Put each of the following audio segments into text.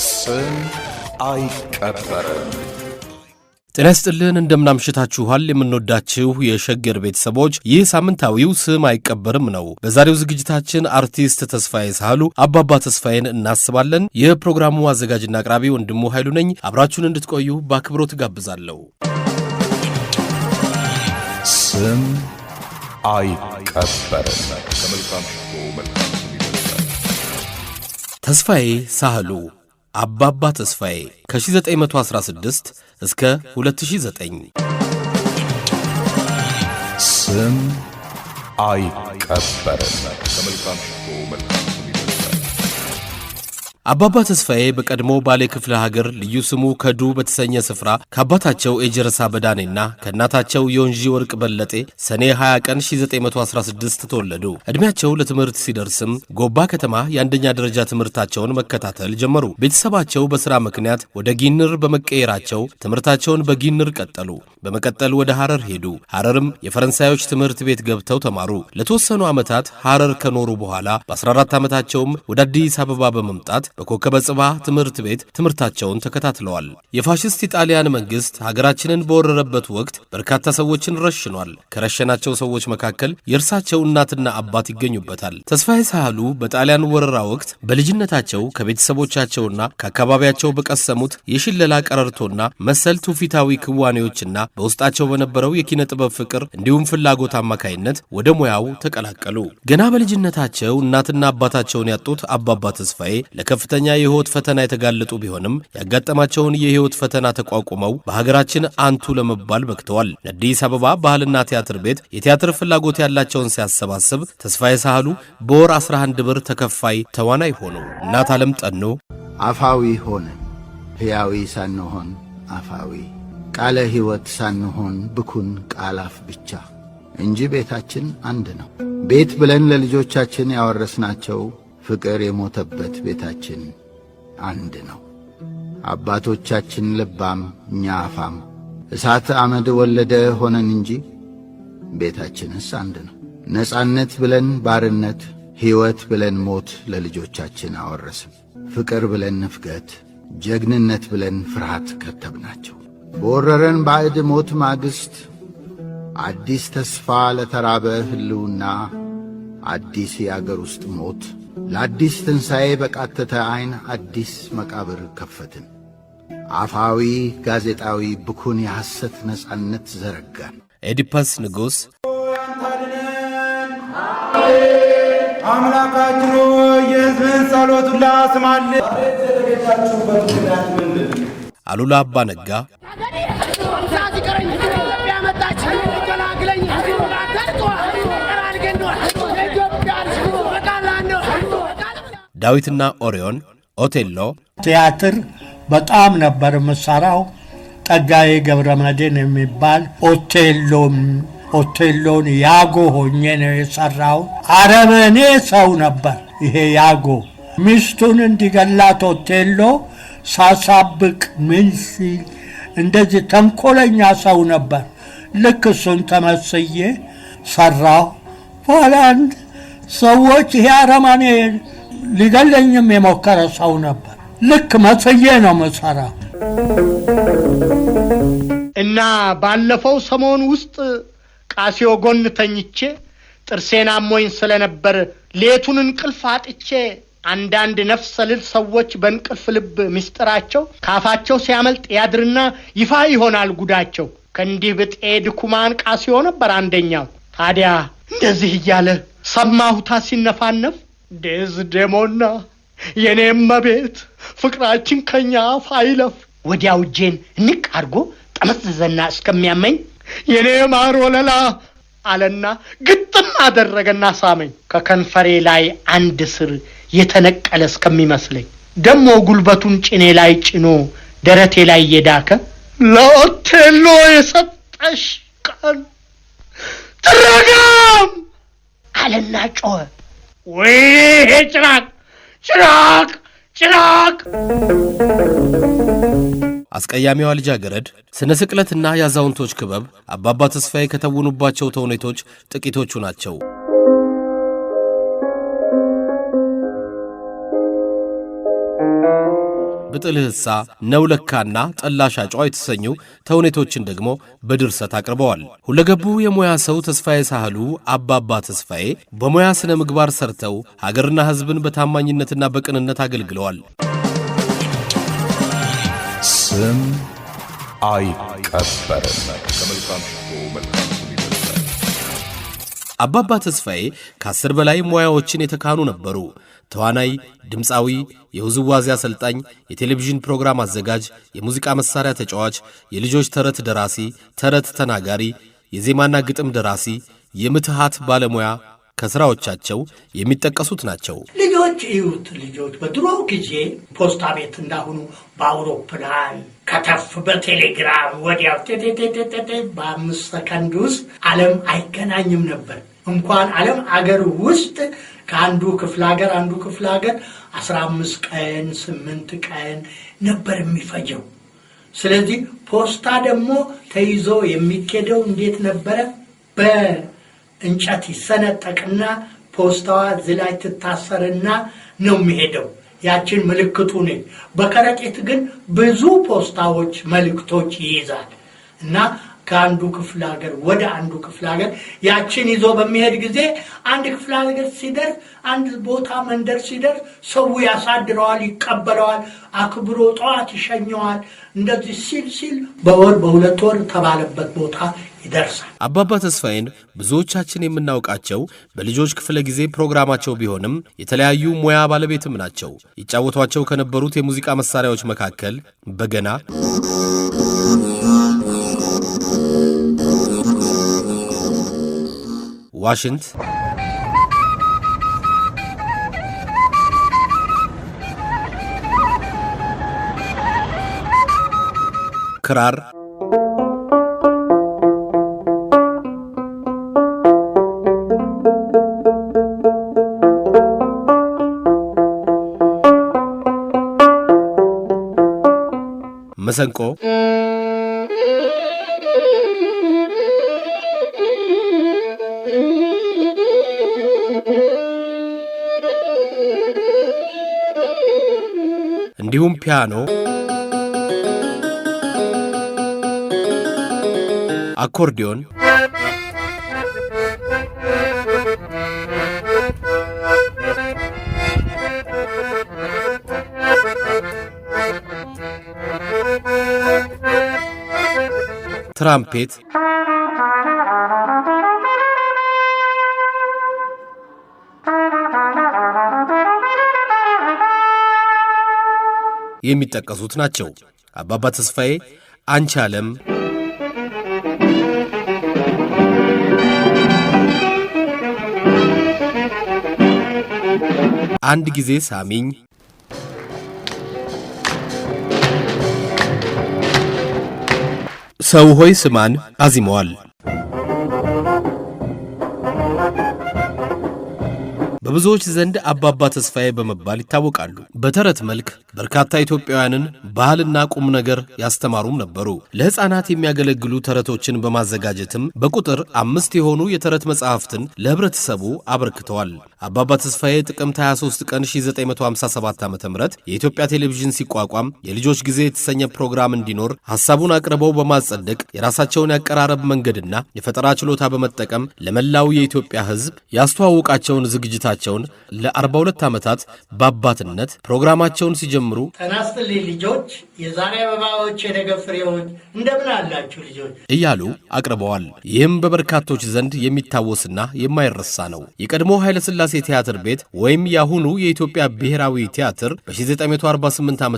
ስም አይቀበርም። ጤና ይስጥልን እንደምናምሽታችኋል የምንወዳችሁ የሸገር ቤተሰቦች፣ ይህ ሳምንታዊው ስም አይቀበርም ነው። በዛሬው ዝግጅታችን አርቲስት ተስፋዬ ሳህሉ አባባ ተስፋዬን እናስባለን። የፕሮግራሙ አዘጋጅና አቅራቢ ወንድሙ ኃይሉ ነኝ። አብራችሁን እንድትቆዩ በአክብሮት ጋብዛለሁ። ስም አይቀበርም። ተስፋዬ ሳህሉ አባባ ተስፋዬ ከ1916 እስከ 2009። ስም አይቀበርም። አባባ ተስፋዬ በቀድሞ ባሌ ክፍለ ሀገር ልዩ ስሙ ከዱ በተሰኘ ስፍራ ከአባታቸው ኤጀረሳ በዳኔና ከእናታቸው የወንጂ ወርቅ በለጤ ሰኔ 20 ቀን 1916 ተወለዱ። ዕድሜያቸው ለትምህርት ሲደርስም ጎባ ከተማ የአንደኛ ደረጃ ትምህርታቸውን መከታተል ጀመሩ። ቤተሰባቸው በሥራ ምክንያት ወደ ጊንር በመቀየራቸው ትምህርታቸውን በጊንር ቀጠሉ። በመቀጠል ወደ ሐረር ሄዱ። ሐረርም የፈረንሳዮች ትምህርት ቤት ገብተው ተማሩ። ለተወሰኑ ዓመታት ሐረር ከኖሩ በኋላ በ14 ዓመታቸውም ወደ አዲስ አበባ በመምጣት በኮከበ ጽባህ ትምህርት ቤት ትምህርታቸውን ተከታትለዋል። የፋሽስት ኢጣሊያን መንግስት ሀገራችንን በወረረበት ወቅት በርካታ ሰዎችን ረሽኗል። ከረሸናቸው ሰዎች መካከል የእርሳቸው እናትና አባት ይገኙበታል። ተስፋዬ ሳህሉ በጣሊያን ወረራ ወቅት በልጅነታቸው ከቤተሰቦቻቸውና ከአካባቢያቸው በቀሰሙት የሽለላ ቀረርቶና መሰል ትውፊታዊ ክዋኔዎችና በውስጣቸው በነበረው የኪነ ጥበብ ፍቅር እንዲሁም ፍላጎት አማካይነት ወደ ሙያው ተቀላቀሉ። ገና በልጅነታቸው እናትና አባታቸውን ያጡት አባባ ተስፋዬ ከፍተኛ የህይወት ፈተና የተጋለጡ ቢሆንም ያጋጠማቸውን የህይወት ፈተና ተቋቁመው በሀገራችን አንቱ ለመባል በቅተዋል። አዲስ አበባ ባህልና ቲያትር ቤት የቲያትር ፍላጎት ያላቸውን ሲያሰባስብ ተስፋዬ ሳህሉ በወር 11 ብር ተከፋይ ተዋናይ ሆኑ። እናት ዓለም ጠኖ አፋዊ ሆነ ሕያዊ ሳንሆን አፋዊ ቃለ ሕይወት ሳንሆን ብኩን ቃላፍ ብቻ እንጂ ቤታችን አንድ ነው። ቤት ብለን ለልጆቻችን ያወረስናቸው ፍቅር የሞተበት ቤታችን አንድ ነው። አባቶቻችን ልባም እኛ አፋም እሳት አመድ ወለደ ሆነን እንጂ ቤታችንስ አንድ ነው። ነጻነት ብለን ባርነት፣ ሕይወት ብለን ሞት ለልጆቻችን አወረስም። ፍቅር ብለን ንፍገት፣ ጀግንነት ብለን ፍርሃት ከተብናቸው። በወረረን ባዕድ ሞት ማግስት አዲስ ተስፋ ለተራበ ሕልውና አዲስ የአገር ውስጥ ሞት ለአዲስ ትንሣኤ በቃተተ ዐይን አዲስ መቃብር ከፈትን። አፋዊ ጋዜጣዊ ብኩን የሐሰት ነጻነት ዘረጋን። ኤዲፐስ ንጉሥ አምላካችን የሕዝብን ጸሎቱን ላስማልን። አሉላ አባ ነጋ ዳዊትና ኦሪዮን ኦቴሎ ቲያትር በጣም ነበር መሳራው። ጠጋዬ ገብረመድህን የሚባል ኦቴሎን ያጎ ሆኜ ነው የሰራው። አረመኔ ሰው ነበር ይሄ ያጎ። ሚስቱን እንዲገላት ኦቴሎ ሳሳብቅ ምን ሲል እንደዚህ ተንኮለኛ ሰው ነበር። ልክ እሱን ተመስዬ ሰራው። በኋላ ሰዎች ይሄ አረመኔ ሊገለኝም የሞከረ ሰው ነበር። ልክ መስዬ ነው መሰራው። እና ባለፈው ሰሞን ውስጥ ቃሲዮ ጎን ተኝቼ ጥርሴን አሞኝ ስለነበር ሌቱን እንቅልፍ አጥቼ አንዳንድ ነፍሰ ልል ሰዎች በእንቅልፍ ልብ ምስጢራቸው ካፋቸው ሲያመልጥ ያድርና ይፋ ይሆናል ጉዳቸው። ከእንዲህ ብጤ ድኩማን ቃሲዮ ነበር አንደኛው። ታዲያ እንደዚህ እያለ ሰማሁታ ሲነፋነፍ ደዝደሞና የኔም መቤት ፍቅራችን ከኛ አፍ አይለፍ። ወዲያው እጄን ንቅ አድርጎ ጠመዘዘና እስከሚያመኝ የኔ ማር ወለላ አለና ግጥም አደረገና ሳመኝ። ከከንፈሬ ላይ አንድ ስር የተነቀለ እስከሚመስለኝ ደሞ ጉልበቱን ጭኔ ላይ ጭኖ ደረቴ ላይ የዳከ ለኦቴሎ የሰጠሽ ቀን ትረጋም አለና ጮኸ። ወይ ጭራቅ ጭራቅ ጭራቅ! አስቀያሚዋ ልጃገረድ ስነ ስቅለትና የአዛውንቶች ክበብ አባባ ተስፋዬ ከተወኑባቸው ተውኔቶች ጥቂቶቹ ናቸው። ብጥልህሳ፣ ነውለካና ጠላሻጯ የተሰኙ ተውኔቶችን ደግሞ በድርሰት አቅርበዋል። ሁለገቡ የሙያ ሰው ተስፋዬ ሳህሉ አባባ ተስፋዬ በሙያ ስነ ምግባር ሰርተው ሀገርና ሕዝብን በታማኝነትና በቅንነት አገልግለዋል። ስም አይቀበርም። አባባ ተስፋዬ ከ10 በላይ ሙያዎችን የተካኑ ነበሩ። ተዋናይ፣ ድምፃዊ፣ የውዝዋዜ አሰልጣኝ፣ የቴሌቪዥን ፕሮግራም አዘጋጅ፣ የሙዚቃ መሳሪያ ተጫዋች፣ የልጆች ተረት ደራሲ፣ ተረት ተናጋሪ፣ የዜማና ግጥም ደራሲ፣ የምትሃት ባለሙያ ከስራዎቻቸው የሚጠቀሱት ናቸው። ልጆች እዩት። ልጆች በድሮ ጊዜ ፖስታ ቤት እንዳሁኑ በአውሮፕላን ከተፍ በቴሌግራም ወዲያው በ5 ሰከንድ ውስጥ ዓለም አይገናኝም ነበር። እንኳን ዓለም አገር ውስጥ ከአንዱ ክፍለ ሀገር አንዱ ክፍለ ሀገር 15 ቀን 8 ቀን ነበር የሚፈጀው። ስለዚህ ፖስታ ደግሞ ተይዞ የሚኬደው እንዴት ነበረ? በእንጨት ይሰነጠቅና ፖስታዋ እዚህ ላይ ትታሰርና ነው የሚሄደው። ያችን ምልክቱ ነኝ። በከረጢት ግን ብዙ ፖስታዎች መልእክቶች ይይዛል እና ከአንዱ ክፍለ ሀገር ወደ አንዱ ክፍለ ሀገር ያችን ይዞ በሚሄድ ጊዜ አንድ ክፍለ ሀገር ሲደርስ አንድ ቦታ መንደር ሲደርስ ሰው ያሳድረዋል፣ ይቀበለዋል፣ አክብሮ ጠዋት ይሸኘዋል። እንደዚህ ሲል በወር በ2 ወር ተባለበት ቦታ ይደርሳል። አባባ ተስፋዬን ብዙዎቻችን የምናውቃቸው በልጆች ክፍለ ጊዜ ፕሮግራማቸው ቢሆንም የተለያዩ ሙያ ባለቤትም ናቸው። ይጫወቷቸው ከነበሩት የሙዚቃ መሳሪያዎች መካከል በገና፣ ዋሽንት፣ ክራር፣ መሰንቆ፣ እንዲሁም ፒያኖ፣ አኮርዲዮን፣ ትራምፔት፣ የሚጠቀሱት ናቸው። አባባ ተስፋዬ አንቺ ዓለም፣ አንድ ጊዜ ሳሚኝ፣ ሰው ሆይ ስማን አዚመዋል። በብዙዎች ዘንድ አባባ ተስፋዬ በመባል ይታወቃሉ። በተረት መልክ በርካታ ኢትዮጵያውያንን ባህልና ቁም ነገር ያስተማሩም ነበሩ። ለሕፃናት የሚያገለግሉ ተረቶችን በማዘጋጀትም በቁጥር 5 የሆኑ የተረት መጽሐፍትን ለህብረተሰቡ አበርክተዋል። አባባ ተስፋዬ ጥቅምት 23 ቀን 1957 ዓ.ም የኢትዮጵያ ቴሌቪዥን ሲቋቋም የልጆች ጊዜ የተሰኘ ፕሮግራም እንዲኖር ሐሳቡን አቅርበው በማጸደቅ የራሳቸውን ያቀራረብ መንገድና የፈጠራ ችሎታ በመጠቀም ለመላው የኢትዮጵያ ሕዝብ ያስተዋወቃቸውን ዝግጅታቸውን ለ42 ዓመታት በአባትነት ፕሮግራማቸውን ሲጀምሩ ተናስተልኝ ልጆች፣ የዛሬ አበባዎች፣ የነገ ፍሬዎች እንደምን አላችሁ ልጆች እያሉ አቅርበዋል። ይህም በበርካቶች ዘንድ የሚታወስና የማይረሳ ነው። የቀድሞ ኃይለ ሥላሴ ቲያትር ቤት ወይም የአሁኑ የኢትዮጵያ ብሔራዊ ቲያትር በ1948 ዓ.ም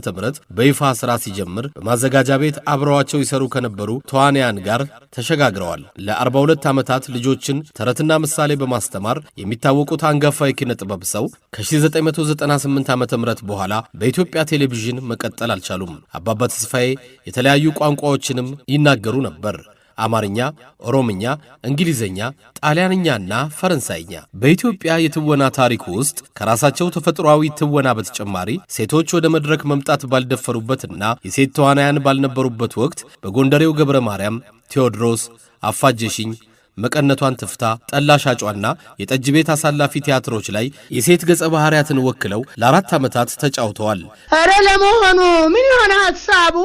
በይፋ ሥራ ሲጀምር በማዘጋጃ ቤት አብረዋቸው ይሰሩ ከነበሩ ተዋንያን ጋር ተሸጋግረዋል። ለ42 ዓመታት ልጆችን ተረትና ምሳሌ በማስተማር የሚታወቁት አንጋፋ የኪነ ጥበብ ሰው ከ1998 ዓ.ም በኋላ በኢትዮጵያ ቴሌቪዥን መቀጠል አልቻሉም። አባባ ተስፋዬ የተለያዩ ቋንቋዎችንም ይናገሩ ነበር። አማርኛ፣ ኦሮምኛ፣ እንግሊዝኛ፣ ጣሊያንኛና ፈረንሳይኛ። በኢትዮጵያ የትወና ታሪክ ውስጥ ከራሳቸው ተፈጥሯዊ ትወና በተጨማሪ ሴቶች ወደ መድረክ መምጣት ባልደፈሩበትና የሴት ተዋናያን ባልነበሩበት ወቅት በጎንደሬው ገብረ ማርያም፣ ቴዎድሮስ፣ አፋጀሽኝ፣ መቀነቷን ትፍታ፣ ጠላ ሻጯና የጠጅ ቤት አሳላፊ ቲያትሮች ላይ የሴት ገጸ ባህሪያትን ወክለው ለ4 ዓመታት ተጫውተዋል። ኧረ ለመሆኑ ምን ሆነ ሐሳቡ?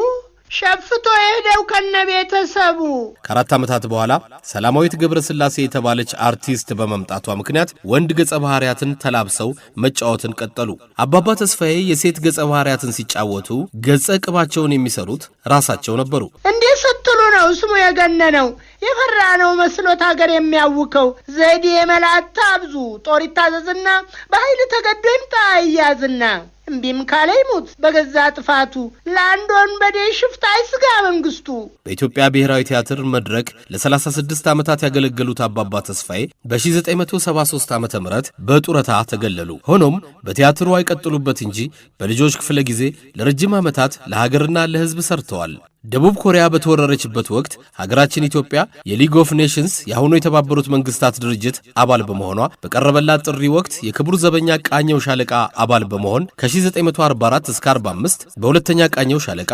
ሸፍቶ ሄደው ከነቤተሰቡ። ከ4 ዓመታት በኋላ ሰላማዊት ገብረስላሴ የተባለች አርቲስት በመምጣቷ ምክንያት ወንድ ገጸ ባህሪያትን ተላብሰው መጫወትን ቀጠሉ። አባባ ተስፋዬ የሴት ገጸ ባህሪያትን ሲጫወቱ ገጸ ቅባቸውን የሚሰሩት ራሳቸው ነበሩ። እንዲህ ስትሉ ነው ስሙ የገነነው፣ የፈራ ነው መስሎት ሀገር የሚያውከው። ዘዴ የመላእክት አብዙ፣ ጦር ይታዘዝና በኃይል ተገዶ ይምጣ እያዝና እምቢም ካለ ይሙት በገዛ ጥፋቱ፣ ለአንድ ወንበዴ ሽፍታ አይስጋ መንግስቱ። በኢትዮጵያ ብሔራዊ ቲያትር መድረክ ለ36 ዓመታት ያገለገሉት አባባ ተስፋዬ በ1973 ዓ.ም በጡረታ ተገለሉ። ሆኖም በቲያትሩ አይቀጥሉበት እንጂ በልጆች ክፍለ ጊዜ ለረጅም ዓመታት ለሀገርና ለሕዝብ ሰርተዋል። ደቡብ ኮሪያ በተወረረችበት ወቅት ሀገራችን ኢትዮጵያ የሊግ ኦፍ ኔሽንስ የአሁኑ የተባበሩት መንግስታት ድርጅት አባል በመሆኗ በቀረበላት ጥሪ ወቅት የክቡር ዘበኛ ቃኘው ሻለቃ አባል በመሆን ከ1944 እስከ 45 በሁለተኛ ቃኘው ሻለቃ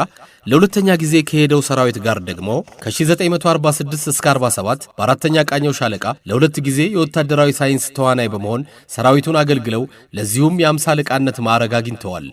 ለሁለተኛ ጊዜ ከሄደው ሰራዊት ጋር ደግሞ ከ1946 እስከ 47 በአራተኛ ቃኘው ሻለቃ ለሁለት ጊዜ የወታደራዊ ሳይንስ ተዋናይ በመሆን ሰራዊቱን አገልግለው ለዚሁም የ50 አለቃነት ማዕረግ አግኝተዋል።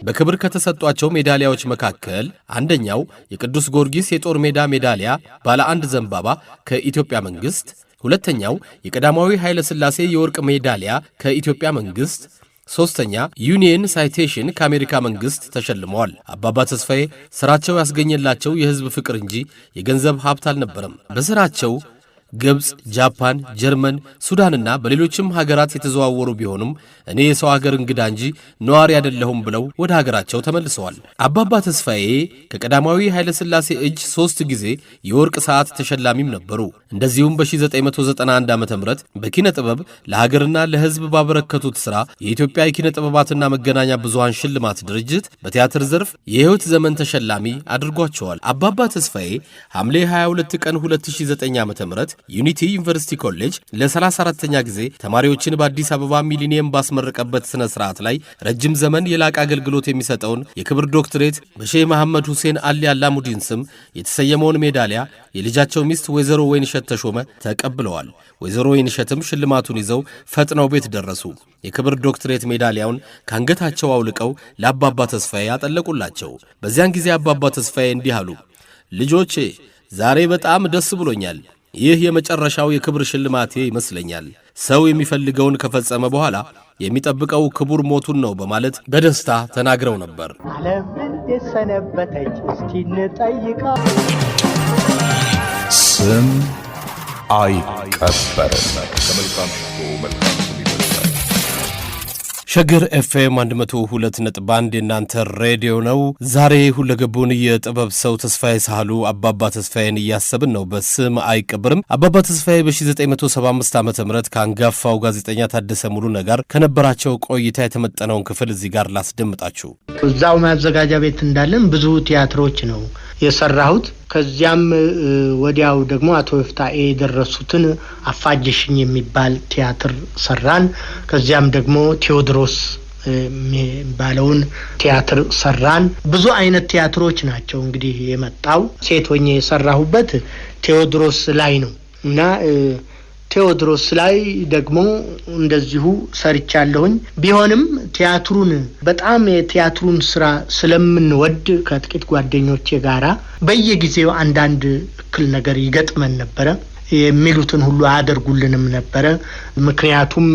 በክብር ከተሰጧቸው ሜዳሊያዎች መካከል አንደኛው የቅዱስ ጊዮርጊስ የጦር ሜዳ ሜዳሊያ ባለ 1 ዘንባባ ከኢትዮጵያ መንግስት፣ ሁለተኛው የቀዳማዊ ኃይለ ሥላሴ የወርቅ ሜዳሊያ ከኢትዮጵያ መንግስት፣ ሶስተኛ ዩኒየን ሳይቴሽን ከአሜሪካ መንግስት ተሸልመዋል። አባባ ተስፋዬ ስራቸው ያስገኘላቸው የህዝብ ፍቅር እንጂ የገንዘብ ሀብት አልነበረም። በስራቸው ግብጽ፣ ጃፓን፣ ጀርመን፣ ሱዳንና በሌሎችም ሀገራት የተዘዋወሩ ቢሆኑም እኔ የሰው ሀገር እንግዳ እንጂ ነዋሪ አይደለሁም ብለው ወደ ሀገራቸው ተመልሰዋል። አባባ ተስፋዬ ከቀዳማዊ ኃይለ ሥላሴ እጅ 3 ጊዜ የወርቅ ሰዓት ተሸላሚም ነበሩ። እንደዚሁም በ1991 ዓ.ም በኪነ ጥበብ ለሀገርና ለህዝብ ባበረከቱት ሥራ የኢትዮጵያ የኪነ ጥበባትና መገናኛ ብዙሃን ሽልማት ድርጅት በቲያትር ዘርፍ የህይወት ዘመን ተሸላሚ አድርጓቸዋል። አባባ ተስፋዬ ሐምሌ 22 ቀን 2009 ዓ.ም ዩኒቲ ዩኒቨርሲቲ ኮሌጅ ለ34ኛ ጊዜ ተማሪዎችን በአዲስ አበባ ሚሊኒየም ባስመረቀበት ስነ ስርዓት ላይ ረጅም ዘመን የላቀ አገልግሎት የሚሰጠውን የክብር ዶክትሬት በሼህ መሐመድ ሁሴን አሊ አላሙዲን ስም የተሰየመውን ሜዳሊያ የልጃቸው ሚስት ወይዘሮ ወይንሸት ተሾመ ተቀብለዋል። ወይዘሮ ወይንሸትም ሽልማቱን ይዘው ፈጥነው ቤት ደረሱ። የክብር ዶክትሬት ሜዳሊያውን ካንገታቸው አውልቀው ለአባባ ተስፋዬ ያጠለቁላቸው። በዚያን ጊዜ አባባ ተስፋዬ እንዲህ አሉ። ልጆቼ ዛሬ በጣም ደስ ብሎኛል። ይህ የመጨረሻው የክብር ሽልማቴ ይመስለኛል። ሰው የሚፈልገውን ከፈጸመ በኋላ የሚጠብቀው ክቡር ሞቱን ነው በማለት በደስታ ተናግረው ነበር። ዓለም እንዴት ሰነበተች እስቲ እንጠይቃ። ስም አይቀበርም። ከመልካም ሽቶ መልካም ስም ይበልጣል። ሸገር ኤፍኤም 102.1 የእናንተ ሬዲዮ ነው። ዛሬ ሁለገቡን የጥበብ ሰው ተስፋዬ ሳህሉ አባባ ተስፋዬን እያሰብን ነው። በስም አይቀበርም። አባባ ተስፋዬ በ1975 ዓ.ም ከአንጋፋው ጋዜጠኛ ታደሰ ሙሉነ ጋር ከነበራቸው ቆይታ የተመጠነውን ክፍል እዚህ ጋር ላስደምጣችሁ። እዛው ማዘጋጃ ቤት እንዳለን ብዙ ቲያትሮች ነው የሰራሁት። ከዚያም ወዲያው ደግሞ አቶ ይፍታኤ የደረሱትን አፋጀሽኝ የሚባል ቲያትር ሰራን። ከዚያም ደግሞ ቴዎድሮስ የሚባለውን ቲያትር ሰራን። ብዙ አይነት ቲያትሮች ናቸው እንግዲህ የመጣው። ሴት ሆኜ የሰራሁበት ቴዎድሮስ ላይ ነው እና ቴዎድሮስ ላይ ደግሞ እንደዚሁ ሰርቻለሁኝ። ቢሆንም ቲያትሩን በጣም የቲያትሩን ስራ ስለምንወድ ከጥቂት ጓደኞቼ ጋራ በየጊዜው አንዳንድ እክል ነገር ይገጥመን ነበረ። የሚሉትን ሁሉ አያደርጉልንም ነበረ። ምክንያቱም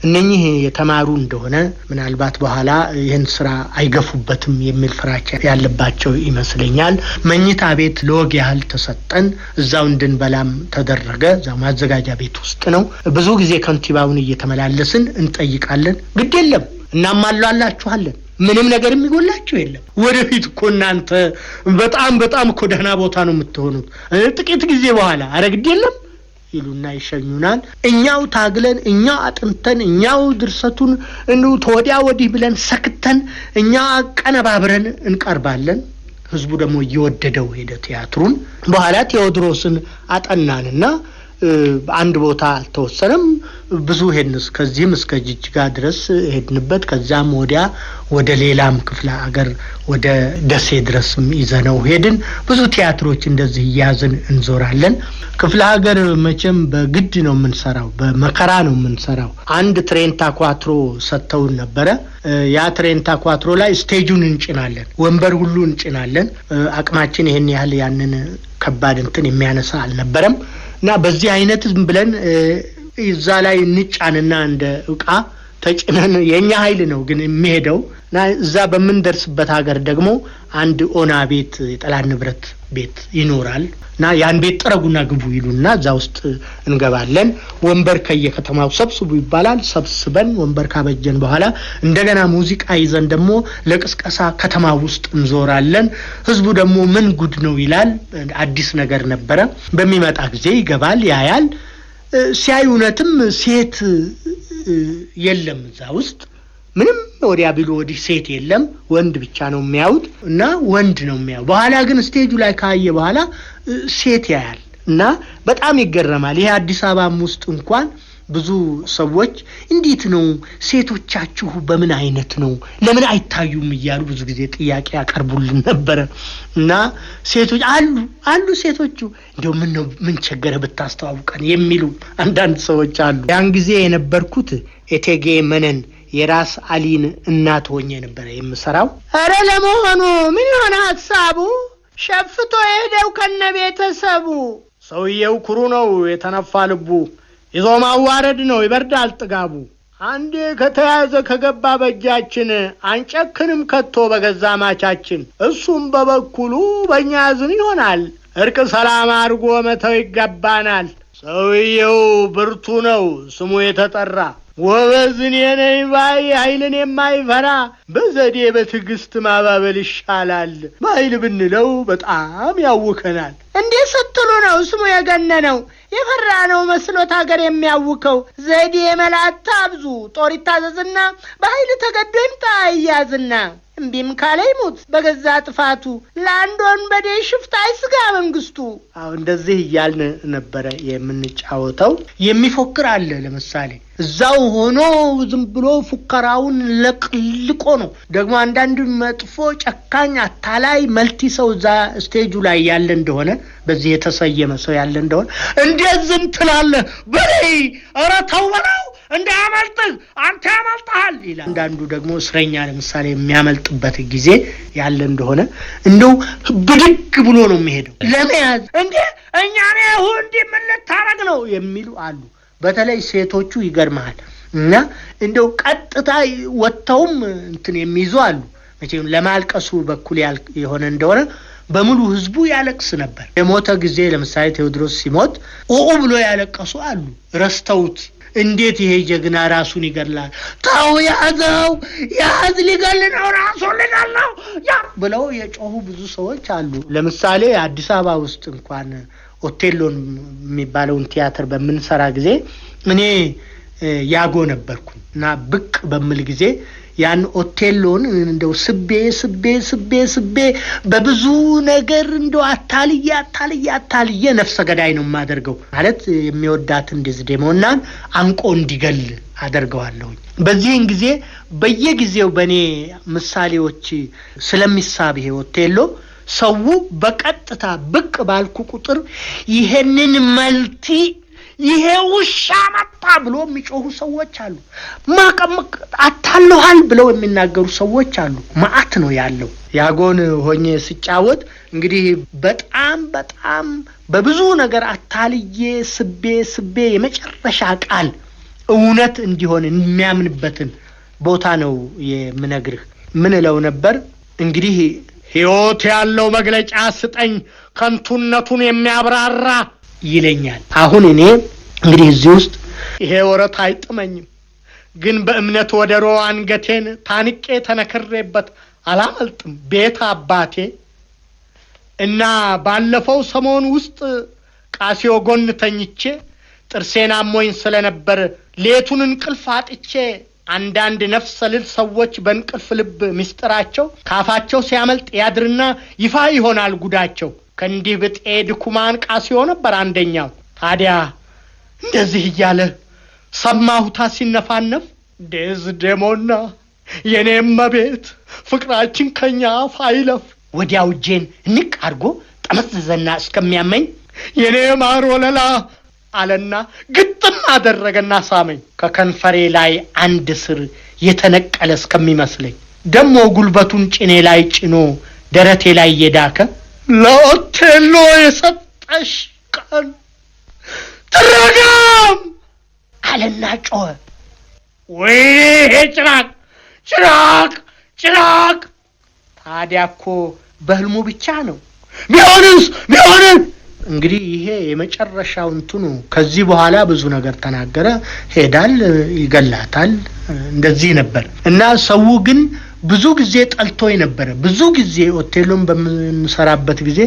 እነኚህ የተማሩ እንደሆነ ምናልባት በኋላ ይህን ስራ አይገፉበትም የሚል ፍራቻ ያለባቸው ይመስለኛል። መኝታ ቤት ለወግ ያህል ተሰጠን። እዛው እንድንበላም ተደረገ። እዛው ማዘጋጃ ቤት ውስጥ ነው። ብዙ ጊዜ ከንቲባውን እየተመላለስን እንጠይቃለን። ግድ የለም እናማላላችኋለን፣ ምንም ነገር የሚጎላችሁ የለም። ወደፊት እኮ እናንተ በጣም እኮ ደህና ቦታ ነው የምትሆኑት፣ ጥቂት ጊዜ በኋላ ኧረ ግድ የለም ይሉና ይሸኙናል። እኛው ታግለን፣ እኛው አጥንተን፣ እኛው ድርሰቱን ተወዲያ ወዲህ ብለን ሰክተን፣ እኛው አቀነባብረን እንቀርባለን። ህዝቡ ደግሞ እየወደደው ሄደ ቲያትሩን። በኋላ ቴዎድሮስን አጠናንና አንድ ቦታ አልተወሰነም። ብዙ ሄድንስ ከዚህም እስከ ጅጅጋ ድረስ ሄድንበት። ከዛም ወደ ሌላም ክፍለ ሀገር ወደ ደሴ ድረስም ይዘነው ሄድን። ብዙ ቲያትሮች እንደዚህ ያዝን እንዞራለን። ክፍለ ሀገር መቼም በግድ ነው የምንሰራው፣ በመከራ ነው የምንሰራው። አንድ ትሬንታ ኳትሮ ሰጥተውን ነበረ። ያ ትሬንታ ኳትሮ ላይ ስቴጁን እንጭናለን፣ ወንበር ሁሉ እንጭናለን። አቅማችን ይሄን ያህል ያንን ከባድ እንትን የሚያነሳ አልነበረም እና በዚህ አይነት ዝም ብለን እዛ ላይ እንጫንና እንደ ዕቃ ተጭነን የኛ ኃይል ነው ግን የሚሄደው እና እዛ በመንደርስበት ሀገር ደግሞ አንድ ኦና ቤት የጠላት ንብረት ቤት ይኖራል እና ያን ቤት ጠረጉና ግቡ ይሉና እዛ ውስጥ እንገባለን። ወንበር ከየከተማው ሰብስቡ ይባላል። ሰብስበን ወንበር ካበጀን በኋላ እንደገና ሙዚቃ ይዘን ደግሞ ለቅስቀሳ ከተማ ውስጥ እንዞራለን። ህዝቡ ደግሞ ምን ጉድ ነው ይላል። አዲስ ነገር ነበረ። በሚመጣ ጊዜ ይገባል፣ ያያል። ሲያዩነትም ሴት የለም እዛ ውስጥ ምንም ወዲያ ቢሉ ወዲህ ሴት የለም፣ ወንድ ብቻ ነው የሚያዩት እና ወንድ ነው የሚያዩ። በኋላ ግን ስቴጁ ላይ ካየ በኋላ ሴት ያያል እና በጣም ይገረማል። ይሄ አዲስ አበባም ውስጥ እንኳን ብዙ ሰዎች እንዴት ነው ሴቶቻችሁ በምን አይነት ነው ለምን አይታዩም እያሉ ብዙ ጊዜ ጥያቄ ያቀርቡልን ነበር እና ሴቶች አሉ ሴቶቹ እንደው ምን ቸገረ ብታስተዋውቀን የሚሉ አንዳንድ ሰዎች አሉ። ያን ጊዜ የነበርኩት እቴጌ መነን የራስ አሊን እናት ሆኜ ነበር የምሰራው። አረ ለመሆኑ ምን ሆነ ሐሳቡ? ሸፍቶ ሄደው ከነቤተሰቡ። ሰውየው ኩሩ ነው የተነፋ ልቡ፣ ይዞ ማዋረድ ነው ይበርዳል ጥጋቡ። አንዴ ከተያዘ ከገባ በእጃችን አንጨክንም ከቶ በገዛ ማቻችን። እሱም በበኩሉ በእኛ ዝን ይሆናል፣ እርቅ ሰላም አድርጎ መተው ይገባናል። ሰውየው ብርቱ ነው ስሙ የተጠራ፣ ወበዝን የነይ ባይ ኃይልን የማይፈራ፣ በዘዴ በትዕግስት ማባበል ይሻላል፣ በኃይል ብንለው በጣም ያውከናል። እንዴ ስትሉ ነው ስሙ የገነነው፣ የፈራ ነው መስሎት ሀገር የሚያውከው። ዘዴ መላታ ብዙ ጦር ይታዘዝና በኃይል ተገዶ ይምጣ ይያዝና፣ እምቢም ካለ ይሙት በገዛ ጥፋቱ፣ ለአንድ ወንበዴ ሽፍታ አይስጋ መንግስቱ። አሁን እንደዚህ እያልን ነበረ የምንጫወተው። የሚፎክር አለ ለምሳሌ እዛው ሆኖ ዝም ብሎ ፉከራውን ለቅልቆ ነው። ደግሞ አንዳንድ መጥፎ ጨካኝ አታላይ መልቲ ሰው እዛ ስቴጁ ላይ ያለ እንደሆነ በዚህ የተሰየመ ሰው ያለ እንደሆነ እንዴት ዝም ትላለህ በይ ኧረ ተው በለው እንዳያመልጥህ አንተ ያመልጥሃል ይላል። አንዳንዱ ደግሞ እስረኛ ለምሳሌ የሚያመልጥበት ጊዜ ያለ እንደሆነ እንደው ብድግ ብሎ ነው የሚሄደው ለመያዝ። እንዴ እኛ ነው እንዴ ምን ልታረግ ነው የሚሉ አሉ። በተለይ ሴቶቹ ይገርማል እና እንደው ቀጥታ ወጥተውም እንትን የሚይዙ አሉ። መቼም ለማልቀሱ በኩል የሆነ እንደሆነ በሙሉ ህዝቡ ያለቅስ ነበር። የሞተ ጊዜ ለምሳሌ ቴዎድሮስ ሲሞት ኦኦ ብሎ ያለቀሱ አሉ ረስተውት። እንዴት ይሄ ጀግና ራሱን ይገላል? ታው ያዘው ያዝ ሊገል ነው ራሱን ሊገል ነው ያ ብለው የጮሁ ብዙ ሰዎች አሉ። ለምሳሌ አዲስ አበባ ውስጥ እንኳን ኦቴሎን የሚባለውን ቲያትር በመንሰራ ጊዜ እኔ ያጎ ነበርኩኝ እና ብቅ በመል ጊዜ ያን ኦቴሎን እንደው ስቤ በብዙ ነገር እንደው አታልዬ ነፍሰ ገዳይ ነው ማደርገው ማለት የሚወዳት እንደዝደሞና አንቆ እንዲገል አደርገዋለሁ። በዚህን ጊዜ በየጊዜው በኔ ምሳሌዎች ስለሚሳብ ይሄ ኦቴሎ ሰው በቀጥታ ብቅ ባልኩ ቁጥር ይሄንን መልቲ ይሄ ውሻ መጣ ብሎ የሚጮሁ ሰዎች አሉ። ማቀመቅ አታለዋል ብለው የሚናገሩ ሰዎች አሉ። ማአት ነው ያለው። ያጎን ሆኜ ሲጫወት እንግዲህ በጣም በብዙ ነገር አታልዬ ስቤ የመጨረሻ ቃል እውነት እንዲሆን የሚያምንበትን ቦታ ነው የምነግርህ። ምን እለው ነበር እንግዲህ ሕይወት ያለው መግለጫ ስጠኝ ከንቱነቱን የሚያብራራ ይለኛል። አሁን እኔ እንግዲህ እዚህ ውስጥ ይሄ ወረት አይጥመኝም፣ ግን በእምነት ወደሮ አንገቴን ታንቄ ተነክሬበት አላመልጥም ቤት አባቴ እና ባለፈው ሰሞን ውስጥ ቃሲዮ ጎን ተኝቼ ጥርሴን አሞኝ ስለነበር ሌቱን እንቅልፍ አጥቼ አንዳንድ ነፍሰ ልል ሰዎች በእንቅልፍ ልብ ምስጢራቸው ካፋቸው ሲያመልጥ ያድርና ይፋ ይሆናል ጉዳቸው። ከእንዲህ ብጤ ድኩማን ቃሲዮ ነበር አንደኛው። ታዲያ እንደዚህ እያለ ሰማሁታ ሲነፋነፍ ዴዝዴሞና የኔም መቤት ፍቅራችን ከኛ አፍ አይለፍ። ወዲያው እጄን ንቅ አድርጎ ጠመዘዘና እስከሚያመኝ የኔ ማር ወለላ አለና ግጥም አደረገና ሳመኝ። ከከንፈሬ ላይ አንድ ስር የተነቀለ እስከሚመስለኝ ደሞ ጉልበቱን ጭኔ ላይ ጭኖ ደረቴ ላይ እየዳከ ለኦቴሎ የሰጠሽ ቀን ትረጋም አለና ጮኸ። ወይኔ ጭራቅ! ታዲያ እኮ በህልሙ ብቻ ነው። ቢሆንስ እንግዲህ ይሄ የመጨረሻው እንትኑ። ከዚህ በኋላ ብዙ ነገር ተናገረ። ሄዳል፣ ይገላታል። እንደዚህ ነበር እና ሰው ግን ብዙ ጊዜ ጠልቶኝ ነበር። ብዙ ጊዜ ሆቴሉን በምሰራበት ጊዜ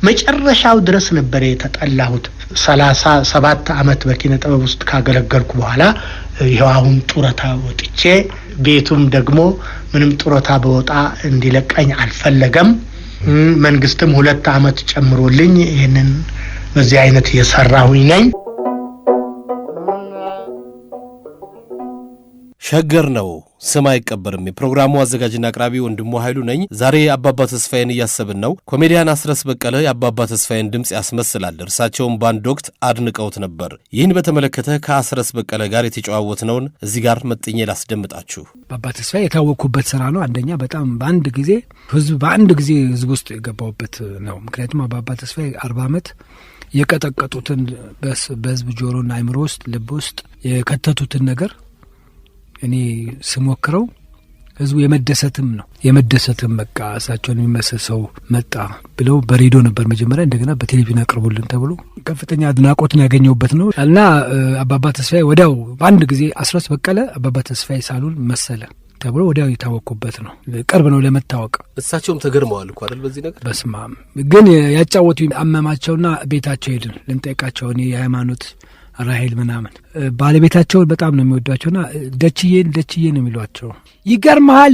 መጨረሻው ድረስ ነበር የተጠላሁት። 37 ዓመት በኪነ ጥበብ ውስጥ ካገለገልኩ በኋላ ይሄው አሁን ጡረታ ወጥቼ ቤቱም ደግሞ ምንም ጡረታ በወጣ እንዲለቀኝ አልፈለገም። መንግስትም 2 ዓመት ጨምሮልኝ ይሄንን በዚህ አይነት የሰራሁኝ ነኝ። ሸገር ነው ስም አይቀበርም። የፕሮግራሙ አዘጋጅና አቅራቢ ወንድሙ ኃይሉ ነኝ። ዛሬ አባባ ተስፋዬን እያሰብን ነው። ኮሜዲያን አስረስ በቀለ የአባባ ተስፋዬን ድምጽ ያስመስላል። እርሳቸውም በአንድ ወቅት አድንቀውት ነበር። ይህን በተመለከተ ከአስረስ በቀለ ጋር የተጨዋወትነውን እዚህ ጋር መጥኜ ላስደምጣችሁ። አባባ ተስፋዬ የታወቅኩበት ስራ ነው። አንደኛ በጣም በአንድ ጊዜ ህዝብ ውስጥ የገባውበት ነው። ምክንያቱም አባባ ተስፋዬ 40 ዓመት የቀጠቀጡትን በህዝብ ጆሮና አይምሮ ውስጥ ልብ ውስጥ የከተቱትን ነገር እኔ ስሞክረው ህዝቡ የመደሰትም በቃ እሳቸውን የሚመስል ሰው መጣ ብለው በሬዲዮ ነበር መጀመሪያ፣ እንደገና በቴሌቪዥን አቅርቡልን ተብሎ ከፍተኛ አድናቆትን ያገኘውበት ነው እና አባባ ተስፋዬ ወዲያው በአንድ ጊዜ አስረስ በቀለ አባባ ተስፋዬ ሳሉን መሰለ ተብሎ ወዲያው የታወቁበት ነው። ቅርብ ነው ለመታወቅ። እሳቸውም ተገርመዋል እኮ አይደል በዚህ ነገር። በስማም ግን ያጫወቱ አመማቸውና ቤታቸው ሄድን ልንጠይቃቸው። እኔ የሃይማኖት ራሄል ምናምን ባለቤታቸውን በጣም ነው የሚወዷቸውና ደችዬ ነው የሚሏቸው። ይገርምሃል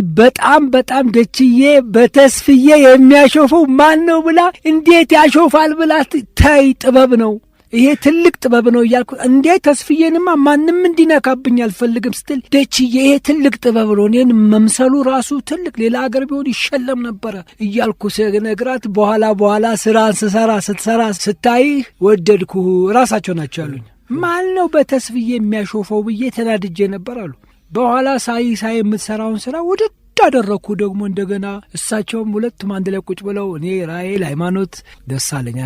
በጣም ደችዬ በተስፍዬ የሚያሾፈው ማን ነው ብላ እንዴት ያሾፋል ብላ ታይ ጥበብ ነው ይሄ ትልቅ ጥበብ ነው እያልኩ እንዴት ተስፍዬንማ ማንም እንዲነካብኝ አልፈልግም ስትል ደችዬ ይሄ ትልቅ ጥበብ ነው እኔን መምሰሉ ራሱ ትልቅ ሌላ ሀገር ቢሆን ይሸለም ነበረ እያልኩ ስነግራት በኋላ ስትሰራ ስታይ ወደድኩ ራሳቸው ናቸው ያሉኝ። ማን ነው በተስፍዬ የሚያሾፈው ብዬ ተናድጄ ነበር አሉ። በኋላ ሳይ የምትሰራውን ስራ ውድድ አደረኩ። ደግሞ እንደገና እሳቸውም ሁለቱም አንድ ላይ ቁጭ ብለው እኔ ራሄል ሃይማኖት ደሳለኝ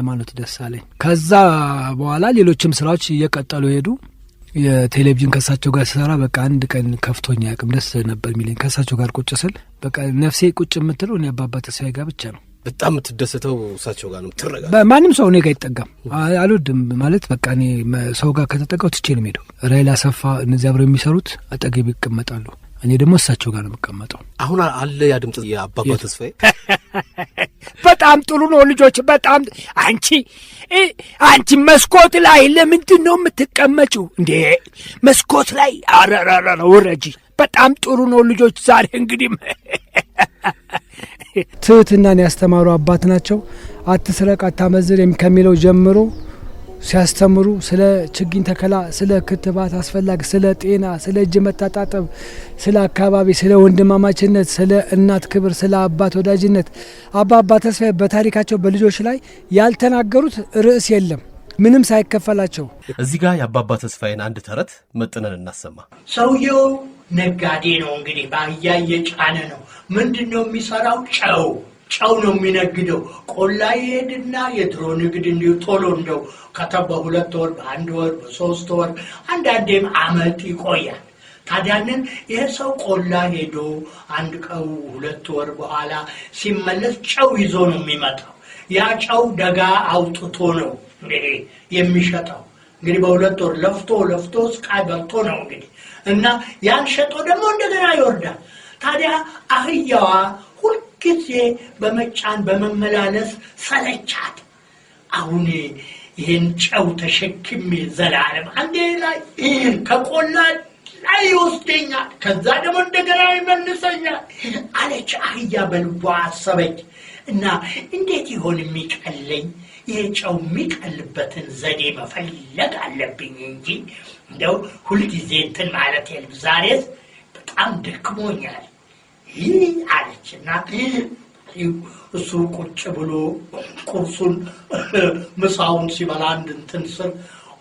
ከዛ በኋላ ሌሎችም ስራዎች እየቀጠሉ ሄዱ። የቴሌቪዥን ከሳቸው ጋር ስሰራ በቃ አንድ ቀን ከፍቶኛ ያቅም ደስ ነበር የሚለኝ ከሳቸው ጋር ቁጭ ስል በቃ ነፍሴ ቁጭ የምትለው እኔ አባባ ተስፋዬ ጋር ብቻ ነው። በጣም የምትደሰተው እሳቸው ጋር ነው ትረጋ። ማንም ሰው እኔ ጋር አይጠጋም አልወድም ማለት በቃ እኔ ሰው ጋር ከተጠጋው ትቼ ነው የምሄደው። ራይል አሰፋ እነዚህ አብረው የሚሰሩት አጠገብ ይቀመጣሉ። እኔ ደግሞ እሳቸው ጋር ነው የምቀመጠው። አሁን አለ ያ ድምጽ የአባባ ተስፋዬ በጣም ጥሩ ነው ልጆች። በጣም አንቺ መስኮት ላይ ለምንድን ነው የምትቀመጪው እንዴ? መስኮት ላይ አረራራ ወረጂ። በጣም ጥሩ ነው ልጆች። ዛሬ እንግዲህ ትህትናን ያስተማሩ አባት ናቸው። አትስረቅ አታመዝር ከሚለው ጀምሮ ሲያስተምሩ ስለ ችግኝ ተከላ፣ ስለ ክትባት አስፈላጊ፣ ስለ ጤና፣ ስለ እጅ መታጣጠብ፣ ስለ አካባቢ፣ ስለ ወንድማማችነት፣ ስለ እናት ክብር፣ ስለ አባት ወዳጅነት አባባ ተስፋዬ በታሪካቸው በልጆች ላይ ያልተናገሩት ርዕስ የለም ምንም ሳይከፈላቸው። እዚህ ጋር የአባባ ተስፋዬን አንድ ተረት መጥነን እናሰማ። ሰውየው ነጋዴ ነው እንግዲህ በአህያ እየጫነ ነው። ምንድን ነው የሚሰራው? ጨው ነው የሚነግደው። ቆላ ይሄድና የድሮ ንግድ እንዲሁ ቶሎ እንደው በ2 ወር በ1 ወር በ3 ወር አንዳንዴም አመት ይቆያል። ታዲያንን ይሄ ሰው ቆላ ሄዶ 1 ቀን 2 ወር በኋላ ሲመለስ ጨው ይዞ ነው የሚመጣው። ያ ጨው ደጋ አውጥቶ ነው እንግዲህ የሚሸጠው። እንግዲህ በ2 ወር ለፍቶ ስቃይ በልቶ ነው እንግዲህ እና ያን ሸጦ ደግሞ እንደገና ይወርዳል። ታዲያ አህያዋ ሁልጊዜ በመጫን በመመላለስ ሰለቻት። አሁን ይሄን ጨው ተሸክሜ ዘላለም አንዴ ላይ ከቆላ ላይ ይወስደኛል፣ ከዛ ደግሞ እንደገና ይመልሰኛል አለች። አህያ በልቧ አሰበች እና እንዴት ይሆን የሚቀለኝ? የጨው የሚቀልበትን ዘዴ መፈለግ አለብኝ እንጂ እንደው ሁልጊዜ እንትን ማለት የለም። ዛሬስ በጣም ደክሞኛል አለችና እሱ ቁጭ ብሎ ቁርሱን ምሳውን ሲበላ አንድ እንትን ስር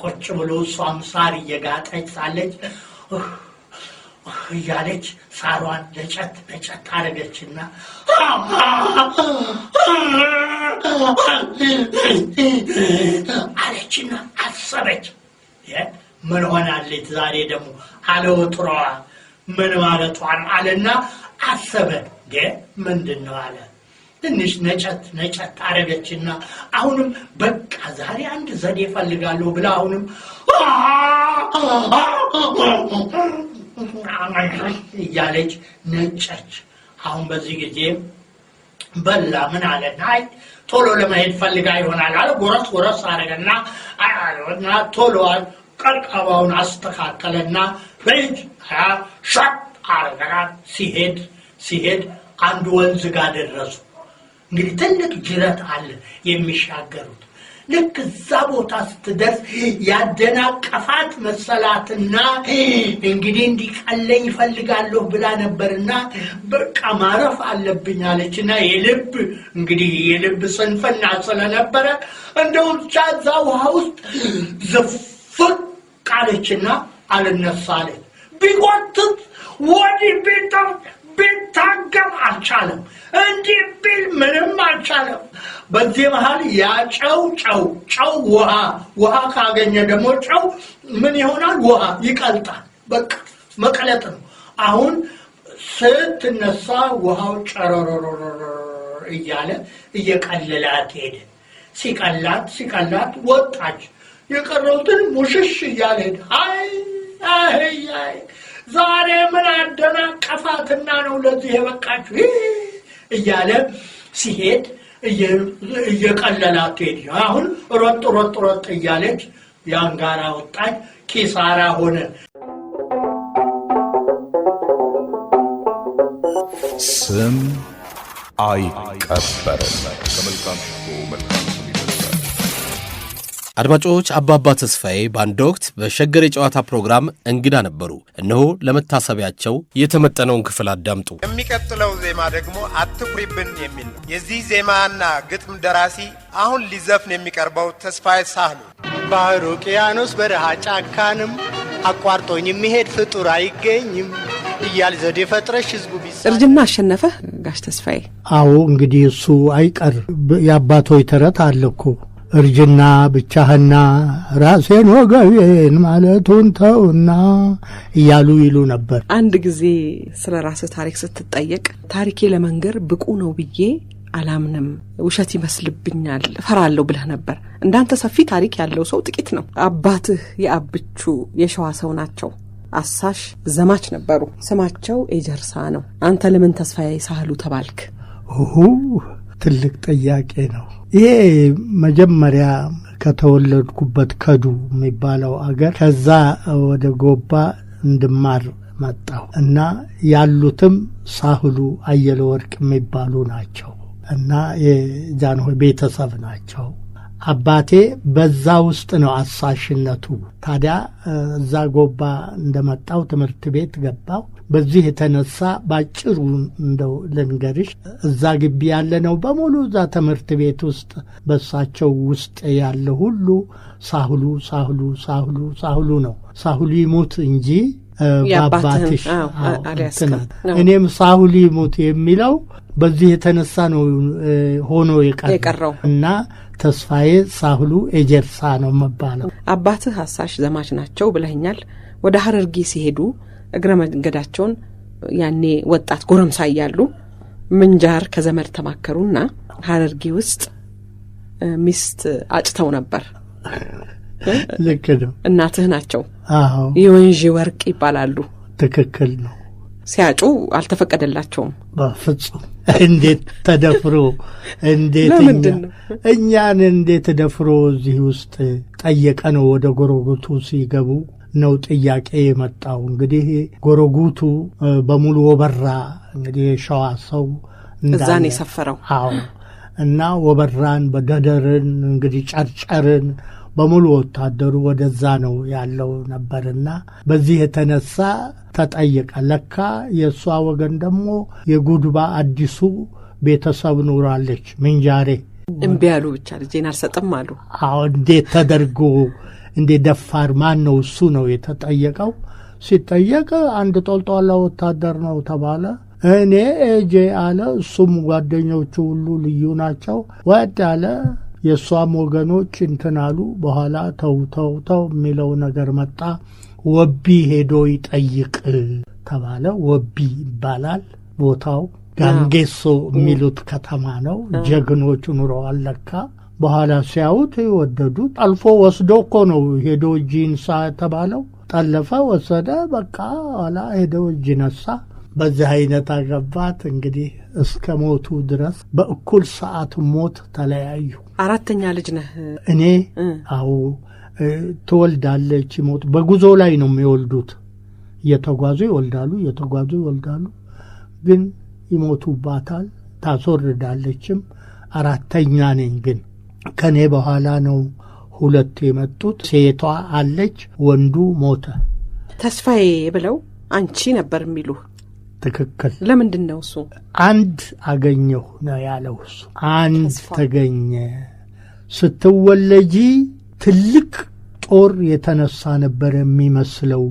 ቁጭ ብሎ እሷም ሳር እየጋጠች ሳለች እያለች ሳሯን ለጨት አረገችና አለችና አሰበች። ምን ሆናለች ዛሬ ደግሞ አለወትሮዋ ምን ማለቷን አለና አሰበ። ምንድን ነው አለ። ትንሽ ነጨት አረገችና አሁንም በቃ ዛሬ አንድ ዘዴ ፈልጋለሁ ብላ አሁንም እያለች ነጨች። አሁን በዚህ ጊዜ በላ ምን አለና አይ ቶሎ ለመሄድ ፈልጋ ይሆናል አለ። ጎረስ አረገና ቶሎ ቀርቀባውን አስተካከለና በእጅ ሻት አረገና ሲሄድ አንድ ወንዝ ጋር ደረሱ። እንግዲህ ትልቅ ጅረት አለ የሚሻገሩት። ልክ እዛ ቦታ ስትደርስ ያደናቀፋት መሰላትና እንግዲህ እንዲቀለኝ ይፈልጋለሁ ብላ ነበርና በቃ ማረፍ አለብኝ አለችና የልብ ስንፍና ስለነበረ እንደው ቻዛ ውሃ ውስጥ ዝፍቅ አለችና አልነሳለች። ቢቆጥት ወዲህ ቢታገም አልቻለም። እንዲህ ቢል ምንም አልቻለም። በዚህ መሃል ያጨው ጨው ውሃ ካገኘ ደግሞ ጨው ምን ይሆናል? ውሃ ይቀልጣል። በቃ መቀለጥ ነው። አሁን ስትነሳ ውሃው ጨረረረ እያለ እየቀለላት ሄደ። ሲቀላት ወጣች። የቀረውትን ሙሽሽ እያለ ሄደ። አይ ዛሬ ምን አደናቀፋትና ነው ለዚህ የበቃችሁ እያለ ሲሄድ እየቀለላት ሄደ። አሁን ሮጥ እያለች ያንጋራ ወጣች። ኪሳራ ሆነ። ስም አይቀበርም። ከመልካም ሽቶ መልካም ስም ይበልጣል። አድማጮች፣ አባባ ተስፋዬ በአንድ ወቅት በሸገር የጨዋታ ፕሮግራም እንግዳ ነበሩ። እነሆ ለመታሰቢያቸው የተመጠነውን ክፍል አዳምጡ። የሚቀጥለው ዜማ ደግሞ አትኩሪብን የሚል ነው። የዚህ ዜማና ግጥም ደራሲ አሁን ሊዘፍን የሚቀርበው ተስፋዬ ሳህሉ። ባህር ውቅያኖስ በረሃ ጫካንም አቋርጦኝ የሚሄድ ፍጡር አይገኝም እያል ዘዴ ፈጥረሽ ህዝቡ ቢሳ እርጅና አሸነፈ ጋሽ ተስፋዬ። አዎ እንግዲህ እሱ አይቀር የአባቶች ተረት አለኩ። እርጅና ብቻህና ራሴን ወገቤን ማለቱን ተውና እያሉ ይሉ ነበር። አንድ ጊዜ ስለ ራስህ ታሪክ ስትጠየቅ ታሪኬ ለመንገር ብቁ ነው ብዬ አላምንም፣ ውሸት ይመስልብኛል፣ እፈራለሁ ብለህ ነበር። እንዳንተ ሰፊ ታሪክ ያለው ሰው ጥቂት ነው። አባትህ የአብቹ የሸዋ ሰው ናቸው። አሳሽ ዘማች ነበሩ። ስማቸው ኤጀርሳ ነው። አንተ ለምን ተስፋዬ ሳህሉ ተባልክ? ትልቅ ጥያቄ ነው። ይሄ መጀመሪያ ከተወለድኩበት ከዱ የሚባለው አገር ከዛ ወደ ጎባ እንድማር መጣሁ እና ያሉትም ሳህሉ አየለ ወርቅ የሚባሉ ናቸው እና የጃንሆይ ቤተሰብ ናቸው። አባቴ በዛ ውስጥ ነው አሳሽነቱ። ታዲያ እዛ ጎባ እንደመጣው ትምህርት ቤት ገባው። በዚህ የተነሳ ባጭሩ እንደው ልንገርሽ፣ እዛ ግቢ ያለ ነው በሙሉ እዛ ትምህርት ቤት ውስጥ በሳቸው ውስጥ ያለ ሁሉ ሳህሉ ነው። ሳህሉ ይሙት እንጂ ባባትሽ እኔም ሳህሉ ይሙት የሚለው በዚህ የተነሳ ነው ሆኖ የቀረው እና ተስፋዬ ሳህሉ ኤጀርሳ ነው መባለው። አባትህ አሳሽ ዘማች ናቸው ብለኛል። ወደ ሐረርጌ ሲሄዱ እግረ መንገዳቸውን ያኔ ወጣት ጎረምሳ ያያሉ ምንጃር ከዘመድ ተማከሩና ሐረርጌ ውስጥ ሚስት አጭተው ነበር። ልክ ነው። እናትህ ናቸው። አዎ የወንጂ ወርቅ ይባላሉ። ትክክል ነው። ሲያጩ አልተፈቀደላቸውም በፍጹም። እንዴት ተደፍሮ እኛን እንዴት ተደፍሮ እዚህ ውስጥ ጠየቀ ነው። ወደ ጎረጎቱ ሲገቡ ነው ጥያቄ የመጣው። እንግዲህ ጎረጉቱ በሙሉ ወበራ እንግዲህ ሸዋ ሰው እዛን የሰፈረው አዎ እና ወበራን በደደርን እንግዲህ ጨርጨርን በሙሉ ወታደሩ ወደዛ ነው ያለው ነበርና በዚህ የተነሳ ተጠየቀ። ለካ የሷ ወገን ደግሞ የጉድባ አዲሱ ቤተሰብ ኑራለች ምንጃሬ። እምቢ አሉ፣ ብቻ ልጄን አልሰጥም አሉ። አዎ እንዴት ተደርጎ እንዴ ደፋር ማን ነው እሱ ነው የተጠየቀው። ሲጠየቅ አንድ ጦልጧላ ወታደር ነው ተባለ። እኔ ኤጄ አለ። እሱም ጓደኞቹ ሁሉ ልዩ ናቸው። ወድ አለ። የሷም ወገኖች እንትናሉ። በኋላ ተው የሚለው ነገር መጣ። ወቢ ሄዶ ይጠይቅ ተባለ። ወቢ ይባላል ቦታው። ጋንጌሶ የሚሉት ከተማ ነው። ጀግኖቹ ኑረዋል ለካ። በኋላ ሲያዩት ወደዱት። ጠልፎ ወስዶ እኮ ነው ሄዶ እጅ ይንሳ ተባለው። ጠለፈ፣ ወሰደ። በቃ ኋላ ሄዶ እጅ ነሳ። በዚህ አይነት አገባት። እንግዲህ እስከ ሞቱ ድረስ በእኩል ሰዓት ሞት ተለያዩ። አራተኛ ልጅ ነህ? እኔ አዎ። ትወልዳለች፣ ሞት በጉዞ ላይ ነው የሚወልዱት። እየተጓዙ ይወልዳሉ፣ ግን ይሞቱባታል። ታስወርዳለችም። አራተኛ ነኝ። ግን ከኔ በኋላ ነው ሁለት የመጡት። ሴቷ አለች፣ ወንዱ ሞተ። ተስፋዬ ብለው አንቺ ነበር የሚሉ? ትክክል። ለምንድን ነው እሱ? አንድ አገኘሁ ነው ያለው እሱ። አንድ ተገኘ። ስትወለጂ ትልቅ ጦር የተነሳ ነበር የሚመስለው።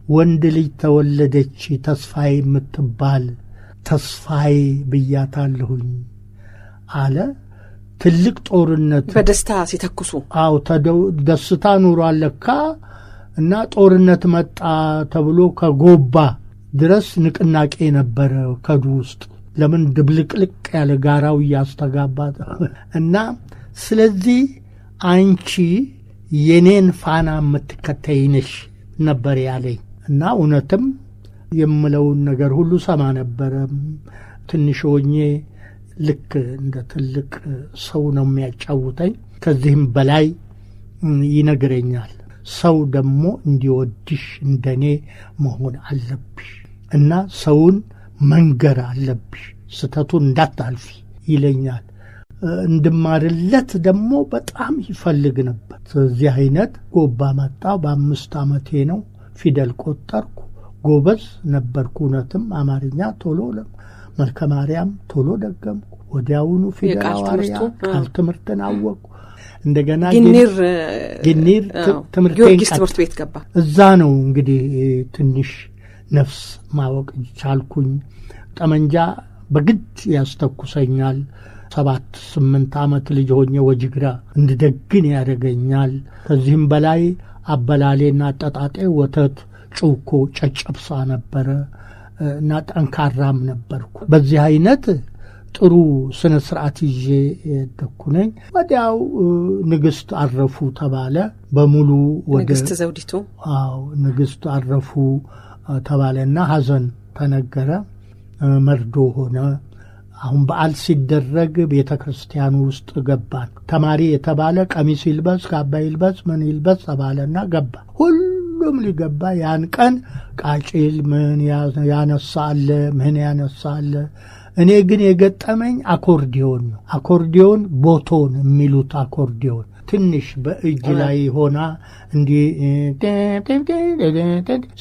ወንድ ልጅ ተወለደች ተስፋዬ የምትባል። ተስፋዬ ብያታለሁኝ አለ። ትልቅ ጦርነት በደስታ ሲተኩሱ። አዎ ደስታ ኑሯል ለካ። እና ጦርነት መጣ ተብሎ ከጎባ ድረስ ንቅናቄ ነበረ ከዱ ውስጥ። ለምን ድብልቅልቅ ያለ ጋራው እያስተጋባ እና ስለዚህ አንቺ የኔን ፋና የምትከተይ ነሽ ነበር ያለኝ። እና እውነትም የምለውን ነገር ሁሉ ሰማ ነበረ። ትንሽ ሆኜ ልክ እንደ ትልቅ ሰው ነው የሚያጫውተኝ። ከዚህም በላይ ይነግረኛል። ሰው ደግሞ እንዲወድሽ እንደኔ መሆን አለብሽ እና ሰውን መንገር አለብሽ፣ ስተቱን እንዳታልፊ ይለኛል። እንድማርለት ደግሞ በጣም ይፈልግ ነበር። ስለዚህ አይነት ጎባ መጣ። በ5 ዓመቴ ነው ፊደል ቆጠርኩ። ጎበዝ ነበርኩ። እውነትም አማርኛ ቶሎ መልከ ማርያም ቶሎ ደገምኩ። ወዲያውኑ ፊደል አዋርያ ቃል ትምህርትን አወቅኩ። እንደገና ግኒር ጊዮርጊስ ትምህርት ቤት ገባ። እዛ ነው እንግዲህ ትንሽ ነፍስ ማወቅ ቻልኩኝ። ጠመንጃ በግድ ያስተኩሰኛል። 7-8 ዓመት ልጅ ሆኜ ወጅግራ እንድደግን ያደርገኛል። ከዚህም በላይ አበላሌና አጠጣጤ ወተት፣ ጩኮ፣ ጨጨብሳ ነበረ እና ጠንካራም ነበርኩ። በዚህ አይነት ጥሩ ስነ ስርዓት ይዤ ደኩነኝ። ወዲያው ንግስት አረፉ ተባለ። በሙሉ ወደ ንግስት ዘውዲቱ ንግስት አረፉ ተባለና ሐዘን ተነገረ። መርዶ ሆነ። አሁን በዓል ሲደረግ ቤተ ክርስቲያኑ ውስጥ ገባን። ተማሪ የተባለ ቀሚስ ይልበስ፣ ካባ ይልበስ፣ ምን ይልበስ ተባለና ገባ። ሁሉም ሊገባ። ያን ቀን ቃጭል ምን ያነሳለ ምን ያነሳለ። እኔ ግን የገጠመኝ አኮርዲዮን ነው። አኮርዲዮን ቦቶን የሚሉት አኮርዲዮን ትንሽ በእጅ ላይ ሆና እንዲህ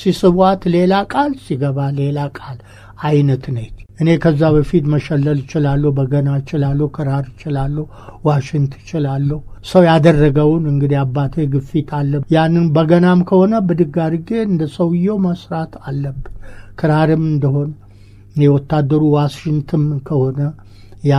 ሲስቧት ሌላ ቃል ሲገባ ሌላ ቃል አይነት ነች። እኔ ከዛ በፊት መሸለል እችላለሁ፣ በገና እችላለሁ፣ ክራር እችላለሁ፣ ዋሽንት እችላለሁ። ሰው ያደረገውን እንግዲህ አባቴ ግፊት አለ። ያንን በገናም ከሆነ ብድግ አድርጌ እንደ ሰውየው መስራት አለብን። ክራርም እንደሆነ የወታደሩ ዋሽንትም ከሆነ ያ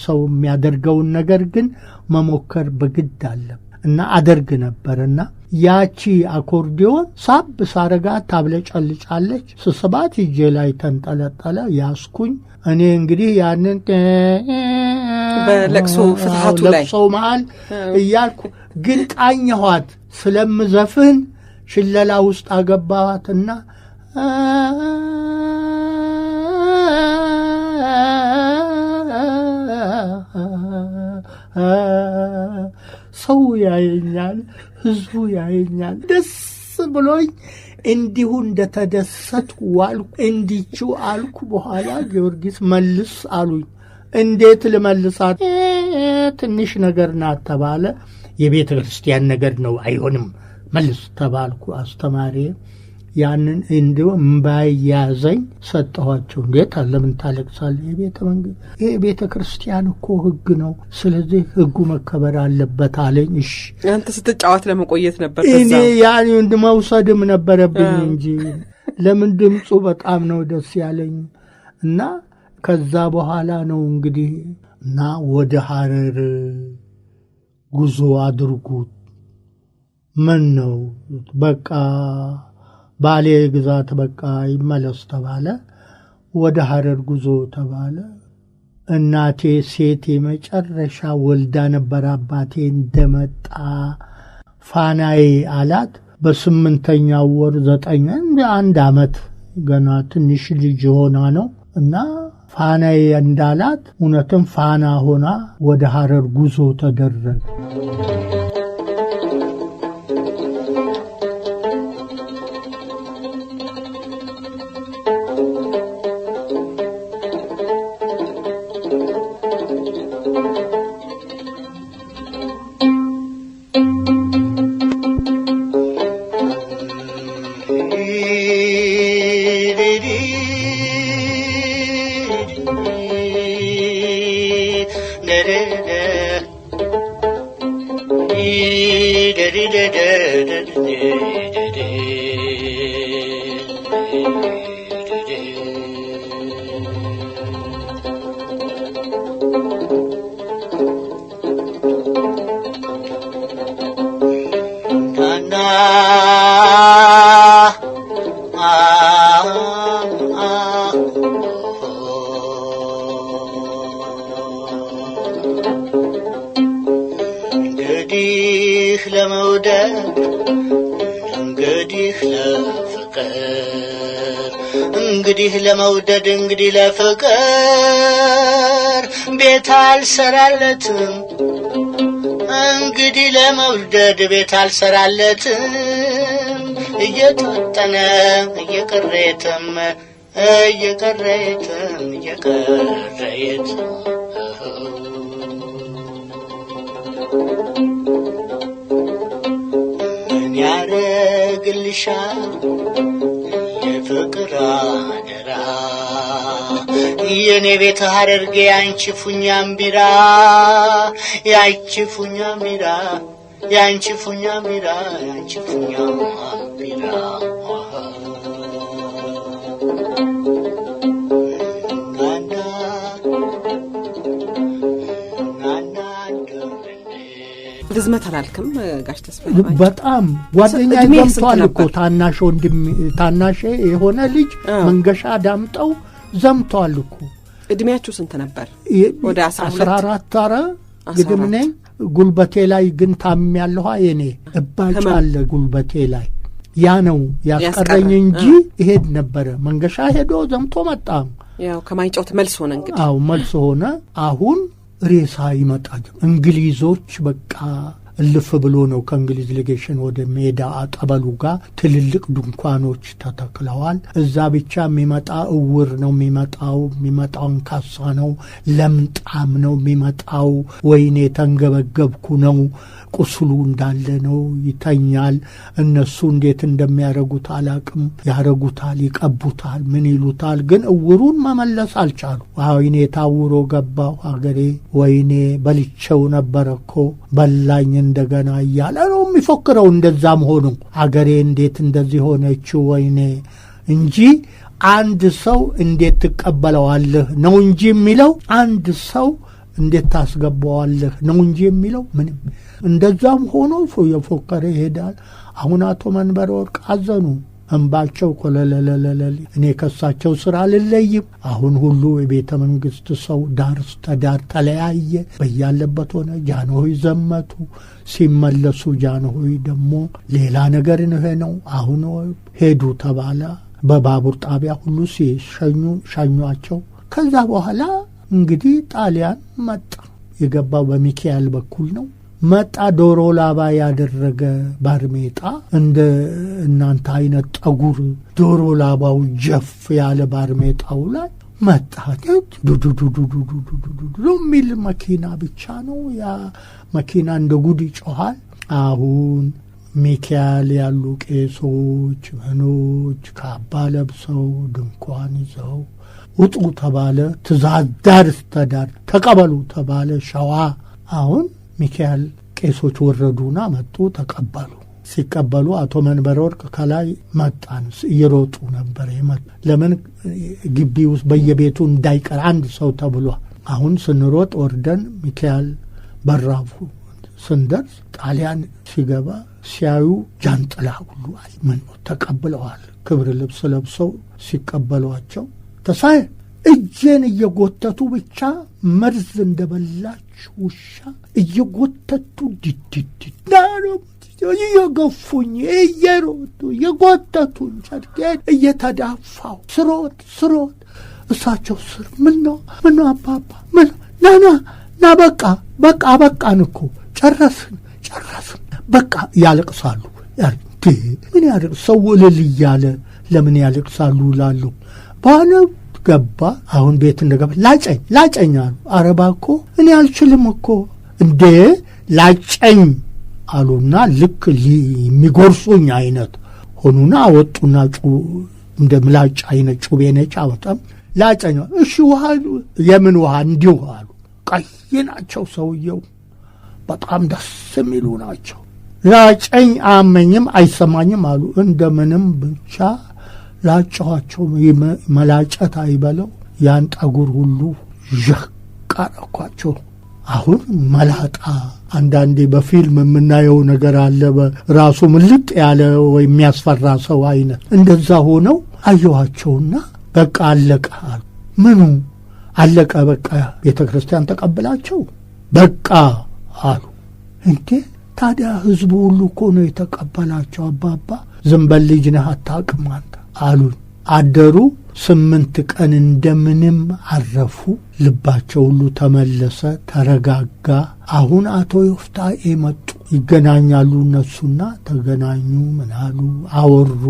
ሰው የሚያደርገውን ነገር ግን መሞከር በግድ አለብን እና አደርግ ነበርና ያቺ አኮርዲዮን ሳብ ሳረጋት ታብለጨልጫለች። ስስባት እጄ ላይ ተንጠለጠለ። ያስኩኝ እኔ እንግዲህ ያንን በለቅሶ ፍትሐቱ ላይ ለቅሶ መሃል እያልኩ ግን ቃኘኋት። ስለምዘፍን ሽለላ ውስጥ አገባኋትና ሰው ያየኛል፣ ህዝቡ ያየኛል። ደስ ብሎኝ እንዲሁ እንደተደሰትኩ ዋልኩ። እንዲቹ አልኩ። በኋላ ጊዮርጊስ መልስ አሉኝ። እንዴት ልመልሳት? ትንሽ ነገር ናት ተባለ። የቤተ ክርስቲያን ነገር ነው፣ አይሆንም መልስ ተባልኩ። አስተማሪ ያንን እንዲሁ እምባይ ያዘኝ ሰጠኋቸው። እንዴት ለምን ታለቅሳለህ? የቤተ ክርስቲያን እኮ ሕግ ነው፣ ስለዚህ ሕጉ መከበር አለበት አለኝ። እሺ አንተ ስትጫወት ለመቆየት ነበር? እኔ ያን መውሰድም ነበረብኝ እንጂ ለምን ድምፁ በጣም ነው ደስ ያለኝ። እና ከዛ በኋላ ነው እንግዲህ እና ወደ ሐረር ጉዞ አድርጉት። ምን ነው በቃ ባሌ ግዛት በቃ ይመለስ ተባለ። ወደ ሐረር ጉዞ ተባለ። እናቴ ሴት የመጨረሻ ወልዳ ነበር። አባቴ እንደመጣ ፋናዬ አላት። በ8ኛው ወር 9 1 ዓመት ገና ትንሽ ልጅ ሆና ነው እና ፋናዬ እንዳላት እውነትም ፋና ሆና ወደ ሐረር ጉዞ ተደረገ። እንግዲህ ለመውደድ እንግዲህ ለፍቅር እንግዲህ ለመውደድ እንግዲህ ለፍቅር ቤት አልሰራለትም እንግዲህ ለመውደድ ቤት አልሰራለትም እየተወጠነ እየቀረየትም ምን ያረግልሻል የፍቅር አደራ የኔ ቤት ሐረርጌ ያንቺ ፉኛም ቢራ ያንቺ ፉኛም ቢራ ያንቺ ፉኛም ቢራ ያንቺ ፉኛም ቢራ ርዝመት አላልክም ጋሽ ተስፋዬ? በጣም ጓደኛ ዘምቷል እኮ ታናሽ የሆነ ልጅ መንገሻ ዳምጠው ዘምቷል እኮ። እድሜያችሁ ስንት ነበር? ወደ 14 አረ ግድም ነኝ። ጉልበቴ ላይ ግን ታምያለሁ። የኔ እባጭ አለ ጉልበቴ ላይ። ያ ነው ያስቀረኝ እንጂ ይሄድ ነበር። መንገሻ ሄዶ ዘምቶ መጣ። ያው ከማይጮት መልስ ሆነ እንግዲህ። አው መልስ ሆነ። አሁን ሬሳ ይመጣል። እንግሊዞች በቃ እልፍ ብሎ ነው ከእንግሊዝ ሌጌሽን ወደ ሜዳ አጠበሉ ጋር ትልልቅ ድንኳኖች ተተክለዋል። እዛ ብቻ የሚመጣ እውር ነው የሚመጣው አንካሳ ነው፣ ለምጣም ነው የሚመጣው። ወይኔ ተንገበገብኩ ነው፣ ቁስሉ እንዳለ ነው፣ ይተኛል። እነሱ እንዴት እንደሚያረጉት አላቅም። ያረጉታል፣ ይቀቡታል፣ ምን ይሉታል። ግን እውሩን መመለስ አልቻሉ። ወይኔ ታውሮ ገባሁ አገሬ፣ ወይኔ በልቼው ነበረኮ በላኝ እንደገና እያለ ነው የሚፎክረው። እንደዛም ሆኖ አገሬ እንዴት እንደዚህ ሆነችው ወይኔ እንጂ አንድ ሰው እንዴት ትቀበለዋለህ ነው እንጂ የሚለው። አንድ ሰው እንዴት ታስገባዋለህ ነው እንጂ የሚለው ምንም። እንደዛም ሆኖ የፎከረ ይሄዳል። አሁን አቶ መንበረ ወርቅ አዘኑ። እንባቸው ኮለለለለለ። እኔ ከሳቸው ስራ ልለይም። አሁን ሁሉ የቤተ መንግስት ሰው ዳር ተዳር ተለያየ፣ በያለበት ሆነ። ጃንሆይ ዘመቱ። ሲመለሱ ጃንሆይ ደግሞ ሌላ ነገር ነው። አሁን ሄዱ ተባለ። በባቡር ጣቢያ ሁሉ ሻኟቸው። ከዛ በኋላ እንግዲህ ጣሊያን መጣ። የገባው በሚካኤል በኩል ነው። መጣ። ዶሮ ላባ ያደረገ ባርሜጣ እንደ እናንተ አይነት ጠጉር ዶሮ ላባው ጀፍ ያለ ባርሜጣው ላይ መጣ። ዱዱዱዱዱዱዱዱ የሚል መኪና ብቻ ነው። ያ መኪና እንደ ጉድ ይጮሃል። አሁን ሚካኤል ያሉ ቄሶች ምኖች ካባ ለብሰው ድንኳን ይዘው ውጡ ተባለ። ትእዛዝ ዳር እስተዳር ተቀበሉ ተባለ። ሸዋ አሁን ሚካኤል ቄሶች ወረዱና መጡ፣ ተቀበሉ። ሲቀበሉ አቶ መንበረ ወርቅ ከላይ መጣን። እየሮጡ ነበር የመጡ። ለምን ግቢ ውስጥ በየቤቱ እንዳይቀር አንድ ሰው ተብሏል። አሁን ስንሮጥ ወርደን ሚካኤል በራፉ ስንደርስ ጣሊያን ሲገባ ሲያዩ ጃንጥላ ሁሉ ምን ተቀብለዋል። ክብር ልብስ ለብሰው ሲቀበሏቸው ተሳይ እጄን እየጎተቱ ብቻ መርዝ እንደበላች ውሻ እየጎተቱ ዲዲዲዳሮ እየገፉኝ እየሮጡ እየጎተቱኝ ጨርቄን እየተዳፋው ስሮጥ እሳቸው ስር ምነው አባባ ምን ና በቃ በቃን እኮ ጨረስን በቃ ያለቅሳሉ። ምን ያለቅ ሰው እልል እያለ ለምን ያለቅሳሉ ላሉ በኋላ ገባ። አሁን ቤት እንደገባ ላጨኝ አሉ። አረባ እኮ እኔ አልችልም እኮ እንዴ ላጨኝ አሉና ልክ የሚጎርሱኝ አይነት ሆኑና አወጡና እንደ ምላጭ አይነት ጩቤ ነጭ አወጣም ላጨኝ። እሺ ውሃ የምን ውሃ እንዲሁ አሉ። ቀይ ናቸው ሰውየው፣ በጣም ደስ የሚሉ ናቸው። ላጨኝ አመኝም አይሰማኝም አሉ። እንደምንም ብቻ ላጨኋቸው። መላጨት አይበለው ያን ጠጉር ሁሉ ዠቃረኳቸው። አሁን መላጣ አንዳንዴ በፊልም የምናየው ነገር አለ። በራሱ ምልጥ ያለ ወይ የሚያስፈራ ሰው አይነት እንደዛ ሆነው አየኋቸውና በቃ አለቀ አሉ። ምኑ አለቀ? በቃ ቤተ ክርስቲያን ተቀብላቸው በቃ አሉ። እንዴ ታዲያ ህዝቡ ሁሉ እኮ ነው የተቀበላቸው። አባባ ዝም በል ልጅ ነህ አታውቅም አንተ አሉኝ። አደሩ። 8 ቀን እንደምንም አረፉ። ልባቸው ሁሉ ተመለሰ፣ ተረጋጋ። አሁን አቶ ዮፍታሔ መጡ። ይገናኛሉ እነሱና ተገናኙ። ምን አሉ? አወሩ።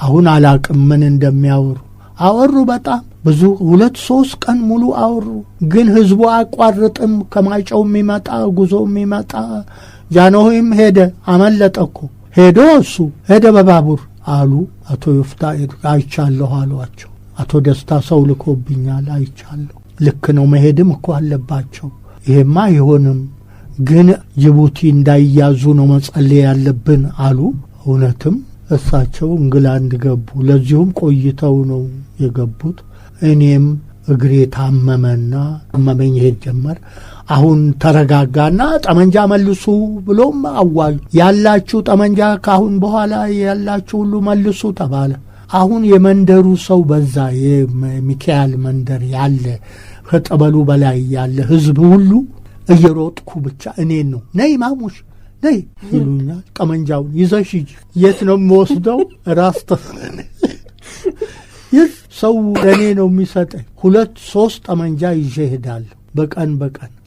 አሁን አላቅም ምን እንደሚያወሩ አወሩ። በጣም ብዙ 2-3 ቀን ሙሉ አወሩ። ግን ህዝቡ አቋርጥም። ከማይጨው የሚመጣ ጉዞ የሚመጣ ጃንሆይም ሄደ፣ አመለጠ እኮ እሱ ሄደ በባቡር አሉ። አቶ ዮፍታሔ አይቻለሁ አሏቸው። አቶ ደስታ ሰው ልኮብኛል አይቻለሁ። ልክ ነው፣ መሄድም እኮ አለባቸው። ይሄማ አይሆንም፣ ግን ጅቡቲ እንዳይያዙ ነው መጸለይ ያለብን አሉ። እውነትም እሳቸው እንግላንድ ገቡ። ለዚሁም ቆይተው ነው የገቡት። እኔም እግሬ ታመመና አመመኝ፣ ሄድ ጀመር። አሁን ተረጋጋና ጠመንጃ መልሱ ብሎም አዋጅ። ያላችሁ ጠመንጃ ካሁን በኋላ ያላችሁ ሁሉ መልሱ ተባለ። አሁን የመንደሩ ሰው በዛ። የሚካኤል መንደር ያለ ከጠበሉ በላይ ያለ ህዝብ ሁሉ እየሮጥኩ ብቻ እኔን ነው ነይ ማሙሽ ነይ ይሉኛል። ጠመንጃውን ይዘሽ ሂጂ። የት ነው የምወስደው? ራስ ይህ ሰው ለእኔ ነው የሚሰጠኝ። 2-3 ጠመንጃ ይዤ ሄዳለሁ። በቀን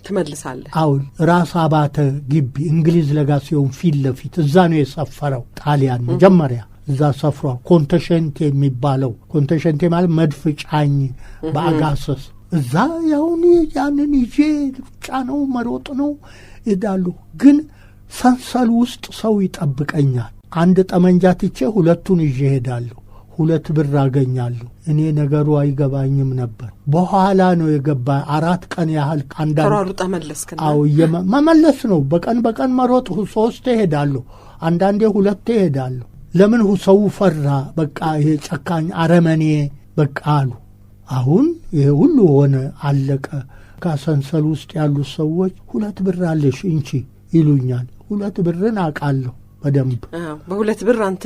ትመልሳለህ? አሁን ራስ አባተ ግቢ እንግሊዝ ለጋሲዮን ፊት ለፊት እዛ ነው የሰፈረው ጣሊያን። መጀመሪያ እዛ ሰፍሯል። ኮንተሸንቴ የሚባለው ኮንተሸንቴ ማለት መድፍ ጫኝ በአጋሰስ እዛ ያንን ይዤ ሩጫ ነው መሮጥ ነው እሄዳለሁ። ግን ሰንሰል ውስጥ ሰው ይጠብቀኛል። አንድ ጠመንጃ ትቼ 2ቱን ይዤ ሄዳለሁ። 2 ብር አገኛለሁ። እኔ ነገሩ አይገባኝም ነበር። በኋላ ነው የገባ። 4 ቀን ያህል ተሯሩጠ መለስከና? አዎ መመለስ ነው። በቀን መሮጥ 3 እሄዳለሁ። አንዳንዴ 2 እሄዳለሁ። ለምን ሰው ፈራ። በቃ ይሄ ጨካኝ አረመኔ በቃ አሉ። አሁን ይሄ ሁሉ ሆነ፣ አለቀ። ከሰንሰል ውስጥ ያሉ ሰዎች 2 ብር አለሽ እንቺ ይሉኛል። 2 ብርን አውቃለሁ በደንብ። በ2 ብር አንተ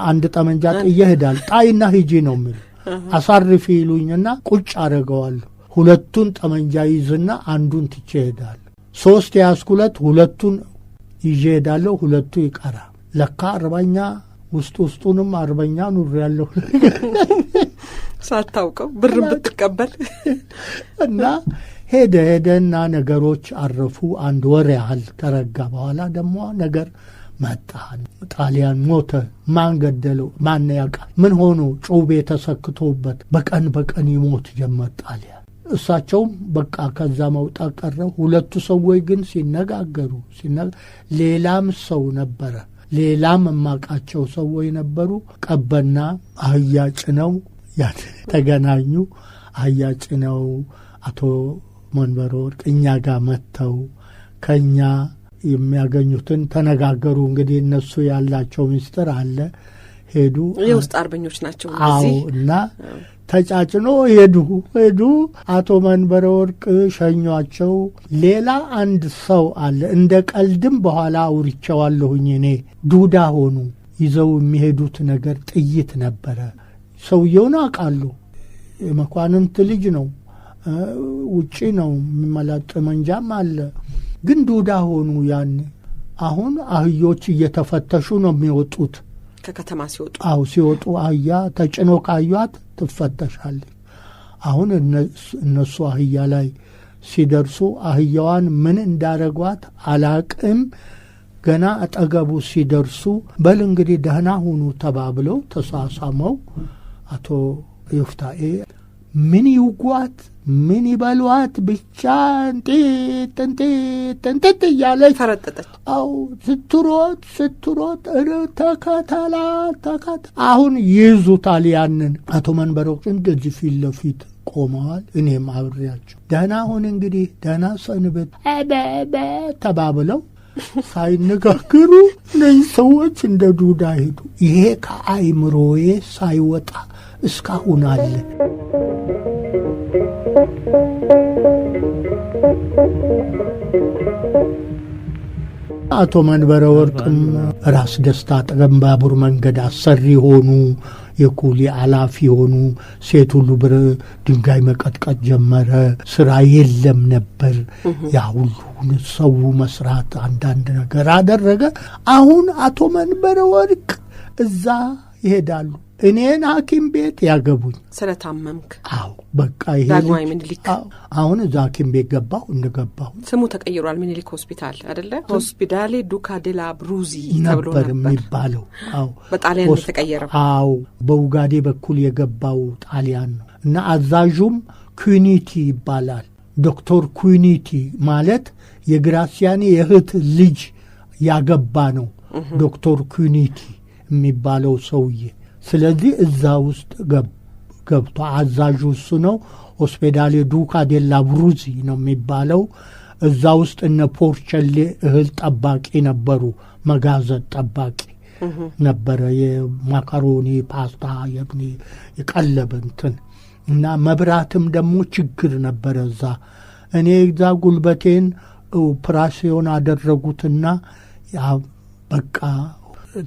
አንድ ጠመንጃ ጥዬ እሄዳል። ጣይና ሂጂ ነው የሚል። አሳርፊ ይሉኝና ቁጭ አደርገዋለሁ። 2ቱን ጠመንጃ ይዝና አንዱን ትቼ እሄዳለሁ። 3 ያስኩለት 2ቱን ይዤ እሄዳለሁ። 2ቱ ይቀራል። ለካ 40ኛ ውስጡንም 40ኛ ኑር ያለሁ ሳታውቀው ብርን ብትቀበል እና ሄደና ነገሮች አረፉ። አንድ ወር ያህል ከረጋ በኋላ ደግሞ ነገር መጣ። ጣሊያን ሞተ። ማን ገደለው? ማን ያውቃል? ምን ሆኖ? ጩቤ ተሰክቶበት በቀን ይሞት ጀመር ጣሊያን። እሳቸውም በቃ ከዛ መውጣት ቀረ። ሁለቱ ሰዎች ግን ሲነጋገሩ ሌላም ሰው ነበረ፣ ሌላም የማውቃቸው ሰዎች ነበሩ። ቀበና አህያ ጭነው ተገናኙ። አህያ ጭነው አቶ መንበረ ወርቅ እኛ ጋር መጥተው ከኛ የሚያገኙትን ተነጋገሩ። እንግዲህ እነሱ ያላቸው ምስጢር አለ። ሄዱ። የውስጥ አርበኞች ናቸው እዚህ እና ተጫጭኖ ሄዱ። አቶ መንበረ ወርቅ ሸኟቸው። ሌላ አንድ ሰው አለ፣ እንደ ቀልድም በኋላ አውርቼዋለሁኝ እኔ። ዱዳ ሆኑ። ይዘው የሚሄዱት ነገር ጥይት ነበረ። ሰውየውን አውቃለሁ። የመኳንንት ልጅ ነው። ውጪ ነው የሚመላጥ መንጃም አለ። ግን ዱዳ ሆኑ ያን። አሁን አህዮች እየተፈተሹ ነው የሚወጡት ከከተማ ሲወጡ። ሲወጡ አህያ ተጭኖ ካዩት ትፈተሻለች። አሁን እነሱ አህያ ላይ ሲደርሱ አህያዋን ምን እንዳረጓት አላቅም። ገና አጠገቡ ሲደርሱ በል እንግዲህ ደህና ሁኑ ተባብለው ተሳሳመው። አቶ ዮፍታሔ ምን ይውጓት ምን ይበሏት ብቻ እንጤት እያለች ፈረጠጠች። ስትሮጥ ተከተላ አሁን ይዙታል ያንን። አቶ መንበረ ወርቅ እንደዚህ ፊት ለፊት ቆመዋል። እኔም አብሬያቸው ደህና ሁን እንግዲህ ደህና ሰንበት ተባብለው ሳይነጋገሩ እነዚህ ሰዎች እንደ ዱዳ ሄዱ። ይሄ ከአይምሮዬ ሳይወጣ እስካሁን አለ። አቶ መንበረ ወርቅም ራስ ደስታ አጠገብ ባቡር መንገድ አሰሪ ሆኑ። የኩሊ አላፊ ሆኑ። ሴት ሁሉ ብር ድንጋይ መቀጥቀጥ ጀመረ። ስራ የለም ነበር። ያ ሁሉ ሰው መስራት አንዳንድ ነገር አደረገ። አሁን አቶ መንበረ ወርቅ እዛ ይሄዳሉ። እኔን ሐኪም ቤት ያገቡኝ ስለታመምክ። በቃ ይሄ ዳግማዊ ምኒልክ። አሁን እዛ ሐኪም ቤት ገባሁ። እንደገባሁ ስሙ ተቀይሯል። ምኒልክ ሆስፒታል አይደለ? ሆስፒዳሌ ዱካ ዴላ ብሩዚ ተብሎ ነበር የሚባለው። በጣሊያን ተቀየረው። በኡጋዴ በኩል የገባው ጣሊያን ነው እና አዛዡም ኩኒቲ ይባላል። ዶክተር ኩኒቲ ማለት የግራሲያኒ የእህት ልጅ ያገባ ነው ዶክተር ኩኒቲ የሚባለው ሰውዬ። ስለዚህ እዛ ውስጥ ገብቶ አዛዡ እሱ ነው። ሆስፒዳሌ ዱካ ዴላ ብሩዚ ነው የሚባለው። እዛ ውስጥ እነ ፖርቸሌ እህል ጠባቂ ነበሩ። መጋዘን ጠባቂ ነበረ። የማካሮኒ ፓስታ የቀለበ እንትን እና መብራትም ደግሞ ችግር ነበረ እዛ። እኔ እዛ ጉልበቴን ኦፕራሲዮን አደረጉትና በቃ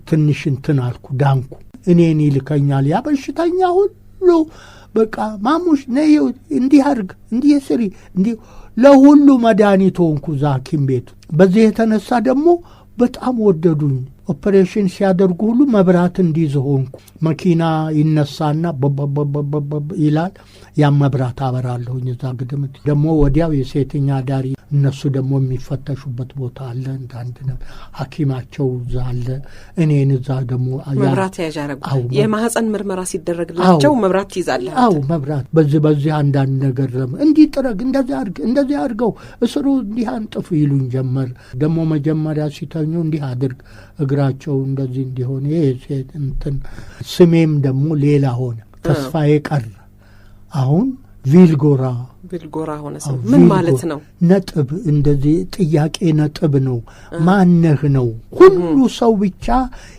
ትንሽ እንትን አልኩ፣ ዳንኩ። እኔን ይልከኛል ያ በሽተኛ ሁሉ በቃ ማሙሽ ነይ እንዲህ አድርግ እንዲህ ስሪ እንዲህ ለሁሉ መድኃኒት ሆንኩ እዛ ሐኪም ቤቱ። በዚህ የተነሳ ደግሞ በጣም ወደዱኝ። ኦፕሬሽን ሲያደርጉ ሁሉ መብራት እንዲይዝ ሆንኩ። መኪና ይነሳና ይላል፣ ያን መብራት አበራለሁኝ እዛ ግድም። ደግሞ ወዲያው የሴተኛ ዳሪ እነሱ ደግሞ የሚፈተሹበት ቦታ አለ። እንዳንድ ሐኪማቸው እዛ አለ። እኔን እዛ ደግሞ መብራት ያዣረጉ የማህፀን ምርመራ ሲደረግላቸው መብራት ትይዛለህ። መብራት በዚህ አንዳንድ ነገር እንዲህ ጥረግ፣ እንደዚህ አድርገው፣ እስሩ እንዲህ አንጥፉ ይሉኝ ጀመር። ደግሞ መጀመሪያ ሲተኙ እንዲህ አድርግ፣ እግራቸው እንደዚህ እንዲሆን። ይሄ ሴት እንትን ስሜም ደግሞ ሌላ ሆነ። ተስፋዬ ቀረ። አሁን ቪልጎራ ሆነ። ሰው ምን ማለት ነው? ነጥብ እንደዚህ ጥያቄ ነጥብ ነው። ማነህ ነው ሁሉ ሰው ብቻ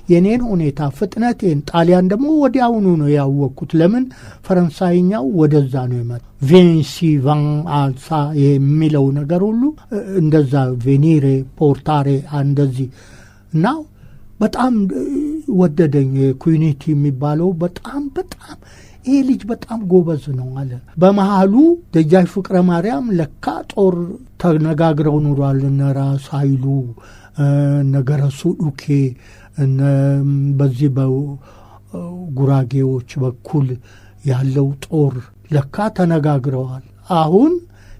የኔን ሁኔታ ፍጥነቴን። ጣሊያን ደግሞ ወዲያውኑ ነው ያወቅኩት። ለምን ፈረንሳይኛው ወደዛ ነው የመጣ። ቬንሲ ቫን አልሳ የሚለው ነገር ሁሉ እንደዛ ቬኒሬ ፖርታሬ እንደዚህ እና በጣም ወደደኝ። ኩኒቲ የሚባለው በጣም ይሄ ልጅ በጣም ጎበዝ ነው አለ። በመሃሉ ደጃች ፍቅረ ማርያም ለካ ጦር ተነጋግረው ኑሯል። እነ ራስ ኃይሉ ነገረሱ ዱኬ በዚህ በጉራጌዎች በኩል ያለው ጦር ለካ ተነጋግረዋል። አሁን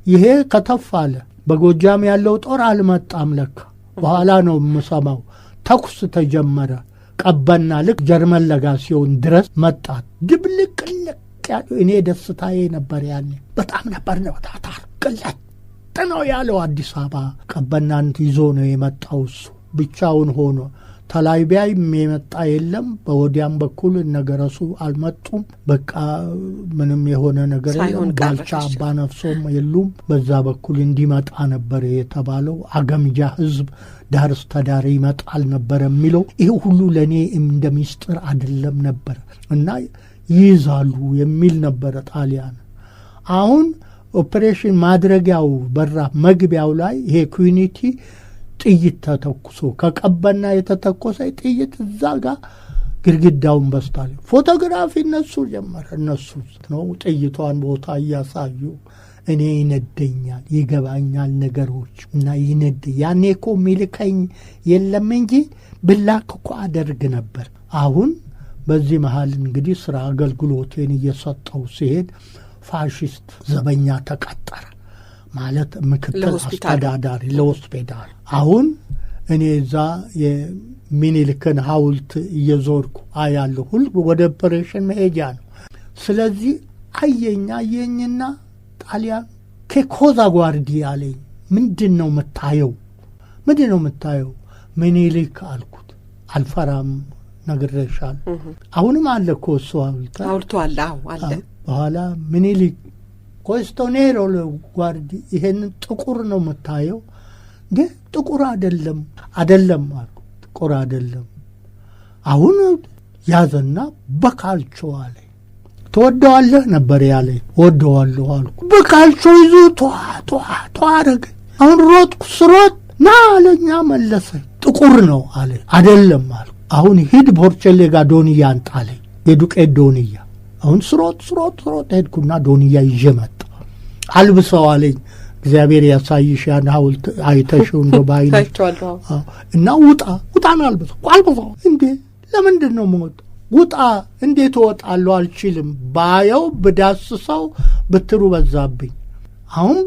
ይሄ ከተፍ አለ። በጎጃም ያለው ጦር አልመጣም ለካ። በኋላ ነው የምሰማው ተኩስ ተጀመረ። ቀበና ልክ ጀርመን ለጋሲዮን ድረስ መጣት ድብልቅልቅ ያሉ። እኔ ደስታዬ ነበር ያኔ በጣም ነበር ነው ታርቅለት ነው ያለው። አዲስ አበባ ቀበናን ይዞ ነው የመጣው እሱ ብቻውን ሆኖ። ተላይቢያም የመጣ የለም። በወዲያም በኩል ነገረሱ አልመጡም። በቃ ምንም የሆነ ነገር የለም። ባልቻ አባ ነፍሶም የሉም። በዛ በኩል እንዲመጣ ነበር የተባለው። አገምጃ ህዝብ ዳር እስከ ዳር ይመጣል ነበር የሚለው። ይሄ ሁሉ ለእኔ እንደ ሚስጥር አይደለም ነበር እና ይይዛሉ የሚል ነበረ ጣሊያን። አሁን ኦፕሬሽን ማድረጊያው በራ መግቢያው ላይ ይሄ ኩኒቲ ጥይት ተተኩሶ ከቀበና የተተኮሰ ጥይት እዛ ጋር ግድግዳውን በስታል። ፎቶግራፊ እነሱ ጀመረ። እነሱ ነው ጥይቷን ቦታ እያሳዩ። እኔ ይነደኛል፣ ይገባኛል ነገሮች እና ያኔ እኮ ሚልከኝ የለም እንጂ ብላክ እኮ አደርግ ነበር። አሁን በዚህ መሃል እንግዲህ ስራ አገልግሎቴን እየሰጠው ሲሄድ ፋሽስት ዘበኛ ተቀጠረ ማለት ምክትል አስተዳዳሪ ለሆስፒታል። አሁን እኔ እዛ የሚኒልክን ሐውልት እየዞርኩ አያለሁ። ሁሉ ወደ ኦፕሬሽን መሄጃ ነው። ስለዚህ አየኝና ጣሊያን ከኮዛ ጓርዲ አለኝ። ምንድን ነው የምታየው? ምኒልክ አልኩት። አልፈራም ነግሬሻል። አሁንም አለ እኮ እሱ ሐውልቱ አለ። በኋላ ምኒልክ ኮስቶኔሮ ጓርዲ ይሄንን ጥቁር ነው የምታየው? ግን ጥቁር አይደለም አልኩ። ጥቁር አይደለም። አሁን ያዘና በካልቾ አለ። ትወደዋለህ ነበር ያለኝ። ወደዋለሁ አልኩ። በካልቾ ይዞ ተዋረገ። አሁን ሮጥኩ። ስሮጥ ና አለኛ መለሰኝ። ጥቁር ነው አለ። አይደለም አልኩ። አሁን ሂድ ቦርቸሌ ጋር ዶንያ አንጣለኝ፣ የዱቄት ዶንያ። አሁን ስሮጥ ሄድኩና ዶንያ ይዤ መጣ። አልብሰው አለኝ። እግዚአብሔር ያሳይሽ ያን ሐውልት አይተሽው እንደ ባይነሽ እና ውጣና አልብሰው። እንዴ ለምንድን ነው የምወጣው? ውጣ። እንዴት እወጣለሁ? አልችልም። ባየው ብዳስሰው ብትሩ በዛብኝ። አሁን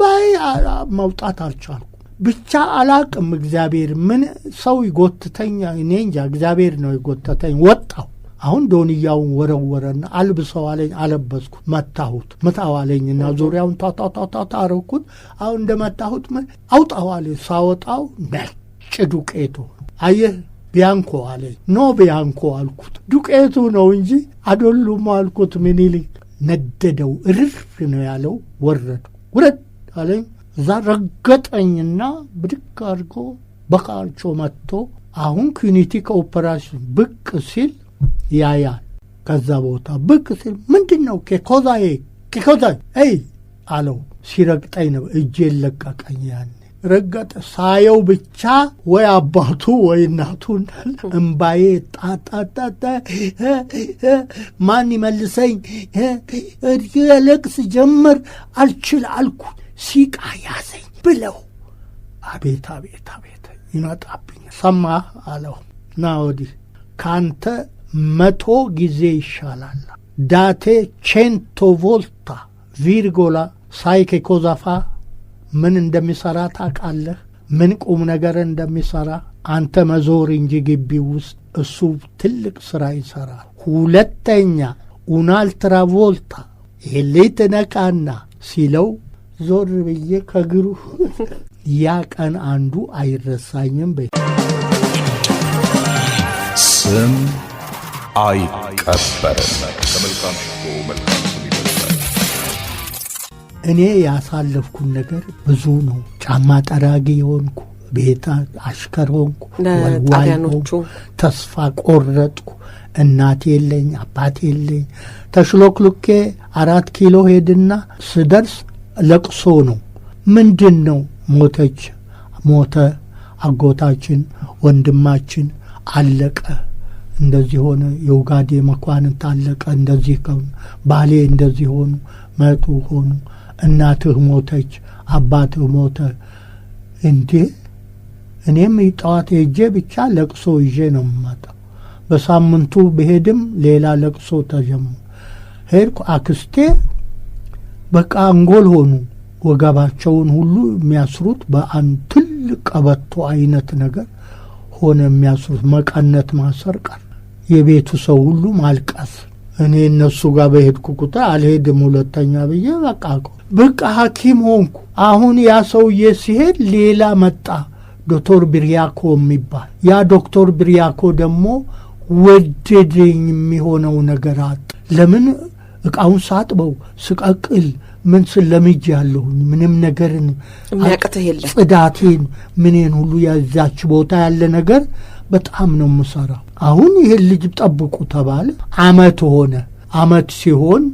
መውጣት አልቻልኩ። ብቻ አላቅም። እግዚአብሔር ምን ሰው ይጎትተኛ? እኔ እንጃ። እግዚአብሔር ነው ይጎተተኝ። ወጣሁ። አሁን ዶንያውን ወረወረና አልብሰው አለኝ። አለበስኩት። መታሁት። ምታው አለኝና ዙሪያውን ታታታታ አረኩት። አሁን እንደመታሁት አውጣው አለኝ። ሳወጣው ነጭ ዱቄቱ። አየህ ቢያንኮ አለኝ። ኖ ቢያንኮ አልኩት። ዱቄቱ ነው እንጂ አዶሉም አልኩት። ምኒልክ ነደደው። እርር ነው ያለው። ውረድ አለኝ። እዛ ረገጠኝና ብድግ አድርጎ በካልቾ መጥቶ አሁን ኩኒቲ ከኦፐራሽን ብቅ ሲል ያያል። ከዛ ቦታ ብቅ ሲል ምንድን ነው ኬኮዛዬ አለው። ሲረግጠኝ ነው እጄ ለቀቀኝ። ያኔ ረገጠ። ሳየው ብቻ ወይ አባቱ ወይ እናቱ እምባዬ ጣጣጣጣ ማን ይመልሰኝ ለቅስ ጀመር። አልችል አልኩ። ሲቃ ያዘኝ ብለው አቤት ይመጣብኝ። ሰማህ አለው። ና ወዲህ ካንተ 100 ጊዜ ይሻላል። ዳቴ 100 ቮልታ ቪርጎላ ሳይኬ ኮዛፋ ምን እንደሚሰራ ታውቃለህ? ምን ቁም ነገር እንደሚሰራ። አንተ መዞር እንጂ ግቢ ውስጥ እሱ ትልቅ ስራ ይሰራል። ሁለተኛ ኡናልትራ ቮልታ ሌት ነቃና ሲለው ዞር ብዬ ከግሩ ያ ቀን አንዱ አይረሳኝም። ስም አይቀበርም። ከመልካም ሽቶ መልካም ስም ይበልጣል። እኔ ያሳለፍኩን ነገር ብዙ ነው። ጫማ ጠራጊ የሆንኩ፣ ቤት አሽከር ሆንኩ፣ ወልዋይ ሆንኩ፣ ተስፋ ቆረጥኩ። እናት የለኝ፣ አባት የለኝ። ተሽሎክሉኬ 4 ኪሎ ሄድና ስደርስ ለቅሶ ነው። ምንድን ነው? ሞተ አጎታችን፣ ወንድማችን አለቀ፣ እንደዚህ ሆነ፣ የኡጋዴ መኳንንት አለቀ፣ እንደዚህ ከሆነ፣ ባሌ እንደዚህ ሆኑ፣ መቱ ሆኑ፣ እናትህ ሞተች፣ አባትህ ሞተ። እንዴ እኔም ጠዋት ሄጄ ብቻ ለቅሶ ይዤ ነው የምመጣው። በሳምንቱ ብሄድም ሌላ ለቅሶ ተጀመረ። ሄድኩ። አክስቴ በቃ አንጎል ሆኑ። ወገባቸውን ሁሉ የሚያስሩት በአንድ ትልቅ ቀበቶ አይነት ነገር ሆነ የሚያስሩት መቀነት ማሰር ቀር የቤቱ ሰው ሁሉ ማልቀስ እኔ እነሱ ጋር በሄድኩ ቁጥር አልሄድም ሁለተኛ ብዬ በቃ ሐኪም ሆንኩ አሁን ያ ሰውዬ ሲሄድ ሌላ መጣ ዶክተር ብሪያኮ የሚባል ያ ዶክተር ብሪያኮ ደግሞ ወደደኝ የሚሆነው ነገር አጥ ለምን እቃውን ሳጥበው ስቀቅል ምን ስለምጅ ያለሁኝ ምንም ነገርን የሚያቀተህ የለም ጽዳቴን ምንን ሁሉ ያዛች ቦታ ያለ ነገር በጣም ነው መሰራው አሁን ይሄ ልጅ ጠብቁ ተባለ አመት ሆነ አመት ሲሆን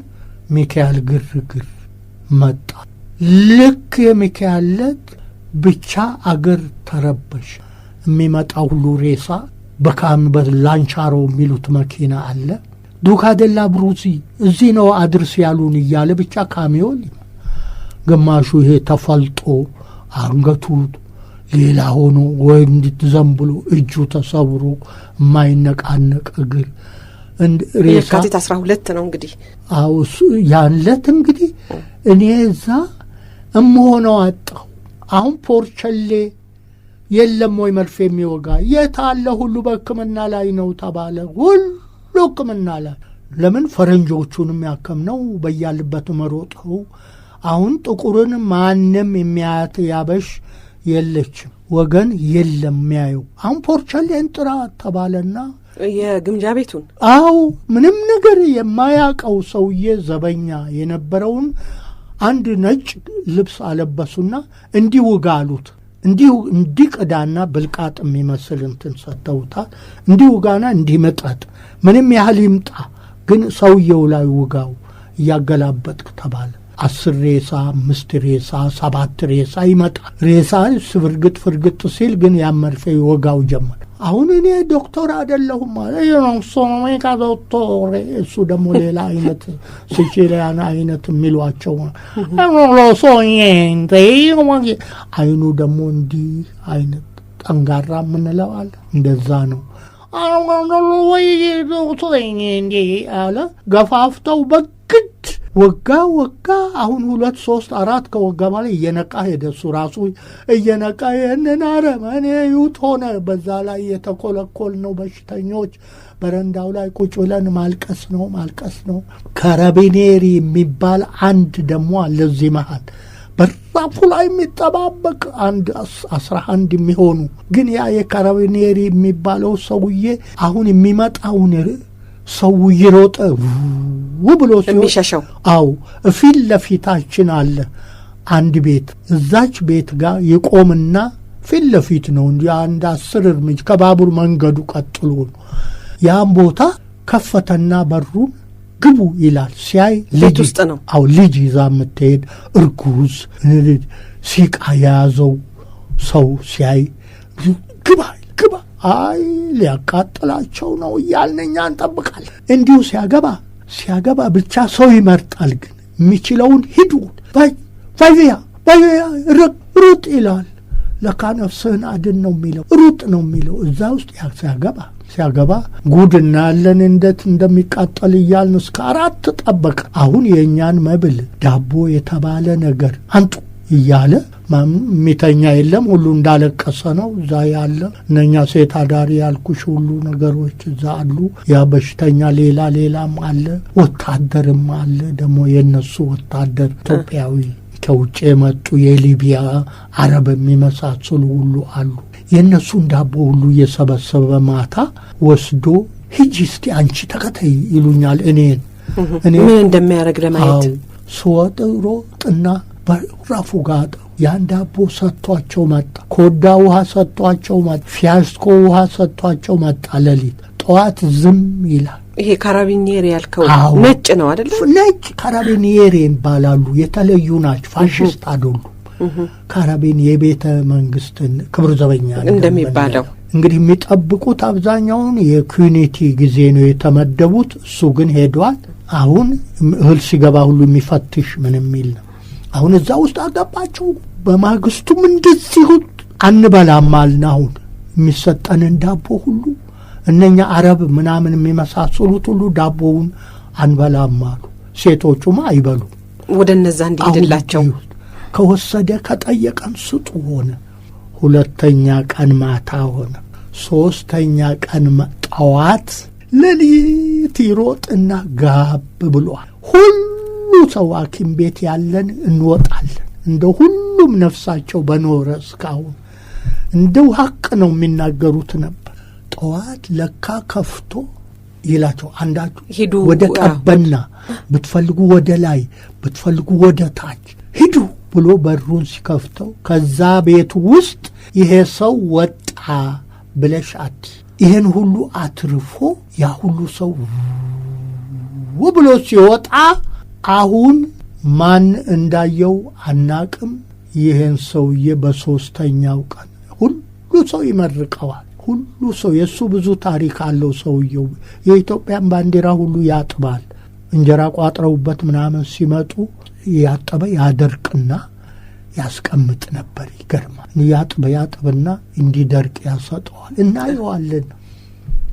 ሚካኤል ግርግር መጣ ልክ የሚካኤል ብቻ አገር ተረበሽ የሚመጣው ሁሉ ሬሳ በካም በላንቻሮ የሚሉት መኪና አለ ዱካደላ ብሩሲ እዚህ ነው አድርስ ያሉን ይያለ ብቻ ካሚዮን ግማሹ ይሄ ተፈልጦ አንገቱ ሌላ ሆኖ ወይ እንድትዘምብሎ እጁ ተሰብሮ ማይነቃነቅ እግር እንደ ሬሳ የካቲት 12 ነው እንግዲህ አው ያንለት እንግዲህ እኔ እዛ እምሆነው አጣው አሁን ፖርቸሌ የለም ወይ መርፌ የሚወጋ የታለ ሁሉ በሕክምና ላይ ነው ተባለ ሁሉ ሕክምና ላይ ለምን ፈረንጆቹንም ያከምነው በያልበት መሮጠው አሁን ጥቁርን ማንም የሚያያት ያበሽ የለችም ወገን የለም የሚያዩ አሁን ፖርቸሌን ጥራ ተባለና የግምጃ ቤቱን አው ምንም ነገር የማያቀው ሰውዬ ዘበኛ የነበረውን አንድ ነጭ ልብስ አለበሱና እንዲሁ ጋሉት እንዲሁ እንዲቀዳና ብልቃጥ የሚመስል እንትን ሰጥተውታል እንዲሁ ጋና እንዲመጣጥ ምንም ያህል ይምጣ ግን ሰውየው ላይ ውጋው ያገላበጥክ ተባለ 10 ሬሳ 5 ሬሳ 7 ሬሳ ይመጣ ሬሳ ፍርግጥ ሲል ግን ያመርፈ ይወጋው ጀመር አሁን እኔ ዶክተር አይደለሁም ማለት ነው ሶኖሜካ ዶክተር እሱ ደግሞ ሌላ አይነት ሲቺሊያን አይነት የሚሏቸው ሶኒንቴ አይኑ ደግሞ እንዲህ አይነት ጠንጋራ ምንለው አለ እንደዛ ነው ወይ ዶክተር እንዴ አለ ገፋፍተው በግድ ወጋ አሁን 2 3 4 ከወጋ ማለት እየነቃ ሄደ እሱ ራሱ እየነቃ የነናረ ማን ይውት ሆነ በዛ ላይ የተኮለኮል ነው በሽተኞች በረንዳው ላይ ቁጭ ብለን ማልቀስ ነው ካራቢኔሪ የሚባል አንድ ደግሞ አለ እዚህ መሃል በራፉ ላይ የሚጠባበቅ አንድ 11 የሚሆኑ ግን ያ የካራቢኔሪ የሚባለው ሰውዬ አሁን የሚመጣውን ሰው ይሮጠ ወብሎ የሚሸሸው አው ፊት ለፊታችን አለ አንድ ቤት እዛች ቤት ጋር ይቆምና ፊት ለፊት ነው እንዴ አንድ 10 እርምጃ ከባቡር መንገዱ ቀጥሎ ያን ቦታ ከፈተና በሩን ግቡ ይላል ሲያይ ልጅ ውስጥ ነው አው ልጅ ይዛ የምትሄድ እርጉዝ ሲቃ ያዘው ሰው ሲያይ ግባ አይ ሊያቃጥላቸው ነው ያልነኛ እንጠብቃለን እንዲሁ ሲያገባ ብቻ ሰው ይመርጣል ግን የሚችለውን ሂዱ ባይያ ሩጥ ይላል ለካ ነፍስህን አድን ነው የሚለው ሩጥ ነው የሚለው እዛ ውስጥ ሲያገባ ጉድና ያለን እንዴት እንደሚቃጠል እያልን እስከ 4 ጠበቀ አሁን የኛን መብል ዳቦ የተባለ ነገር አንጡ እያለ ሚተኛ የለም ሁሉ እንዳለቀሰ ነው እዛ ያለ እነኛ ሴት አዳሪ ያልኩሽ ሁሉ ነገሮች እዛ አሉ ያ በሽተኛ ሌላም አለ ወታደርም አለ ደግሞ የነሱ ወታደር ኢትዮጵያዊ ከውጭ የመጡ የሊቢያ አረብ የሚመሳሰሉ ሁሉ አሉ የነሱን ዳቦ ሁሉ እየሰበሰበ ማታ ወስዶ ሂጂ እስቲ አንቺ ተከታይ ይሉኛል እኔ ምን እንደሚያደርግ ለማየት ሶጥሮ ጥና በራፉ ጋር ያን ዳቦ ሰጥቷቸው መጣ ኮዳ ውሃ ሰጥቷቸው መጣ ፊያስኮ ውሃ ሰጥቷቸው መጣ ለሊት ጠዋት ዝም ይላል ይሄ ካራቢኔሪ ያልከው ነጭ ነው አይደል ነጭ ካራቢኔሪ ይባላሉ የተለዩ ናቸው ፋሽስት አይደሉም ካራቢኔ የቤተ መንግስትን ክብር ዘበኛ እንደሚባለው እንግዲህ የሚጠብቁት አብዛኛውን የኩኒቲ ጊዜ ነው የተመደቡት እሱ ግን ሄዷል አሁን እህል ሲገባ ሁሉ የሚፈትሽ ምንም ይል ነው አሁን እዛ ውስጥ አገባቸው በማግስቱም እንደዚሁ አንበላም አልን አሁን የሚሰጠንን ዳቦ ሁሉ እነኛ አረብ ምናምን የሚመሳሰሉት ሁሉ ዳቦውን አንበላም አሉ ሴቶቹማ አይበሉ ወደ እነዛ እንዲሄድላቸው ከወሰደ ከጠየቀን ስጡ ሆነ። ሁለተኛ ቀን ማታ ሆነ። ሶስተኛ ቀን ጠዋት ሌሊት ይሮጥና ጋብ ብሏል። ሁሉ ሰው ሐኪም ቤት ያለን እንወጣለን። እንደ ሁሉም ነፍሳቸው በኖረ እስካሁን እንደው ሐቅ ነው የሚናገሩት ነበር። ጠዋት ለካ ከፍቶ ይላቸው አንዳችሁ ሂዱ ወደ ቀበና ብትፈልጉ ወደ ላይ ብትፈልጉ ወደ ታች ሂዱ ብሎ በሩን ሲከፍተው ከዛ ቤት ውስጥ ይሄ ሰው ወጣ ብለሽ ይሄን ሁሉ አትርፎ ያ ሁሉ ሰው ብሎ ሲወጣ አሁን ማን እንዳየው አናቅም። ይሄን ሰውዬ በሶስተኛው ቀን ሁሉ ሰው ይመርቀዋል። ሁሉ ሰው የሱ ብዙ ታሪክ አለው። ሰውየው የኢትዮጵያን ባንዲራ ሁሉ ያጥባል። እንጀራ ቋጥረውበት ምናምን ሲመጡ ያጠበ ያደርቅና ያስቀምጥ ነበር። ይገርማል። ያጥብና እንዲደርቅ ያሰጠዋል። እናየዋለን።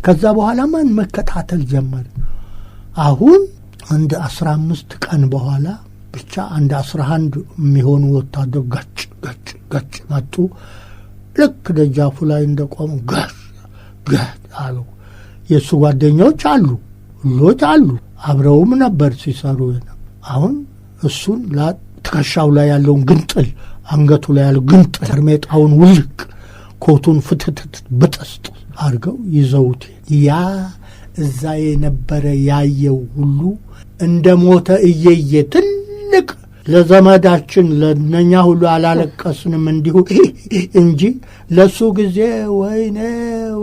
ከዛ በኋላ ማን መከታተል ጀመረ። አሁን አንድ 15 ቀን በኋላ ብቻ አንድ 11 የሚሆኑ ወታደር ገጭ መጡ። ልክ ደጃፉ ላይ እንደቆሙ ገጭ አሉ። የእሱ ጓደኞች አሉ፣ ሁሎች አሉ፣ አብረውም ነበር ሲሰሩ። አሁን እሱን ትከሻው ላይ ያለውን ግንጥል፣ አንገቱ ላይ ያለው ግንጥል፣ ተርሜጣውን ውልቅ፣ ኮቱን ፍትትት ብጥስጥ አድርገው ይዘውት ያ እዛ የነበረ ያየው ሁሉ እንደ ሞተ እየየ ትልቅ ለዘመዳችን ለነኛ ሁሉ አላለቀስንም እንዲሁ እንጂ ለሱ ጊዜ ወይኔ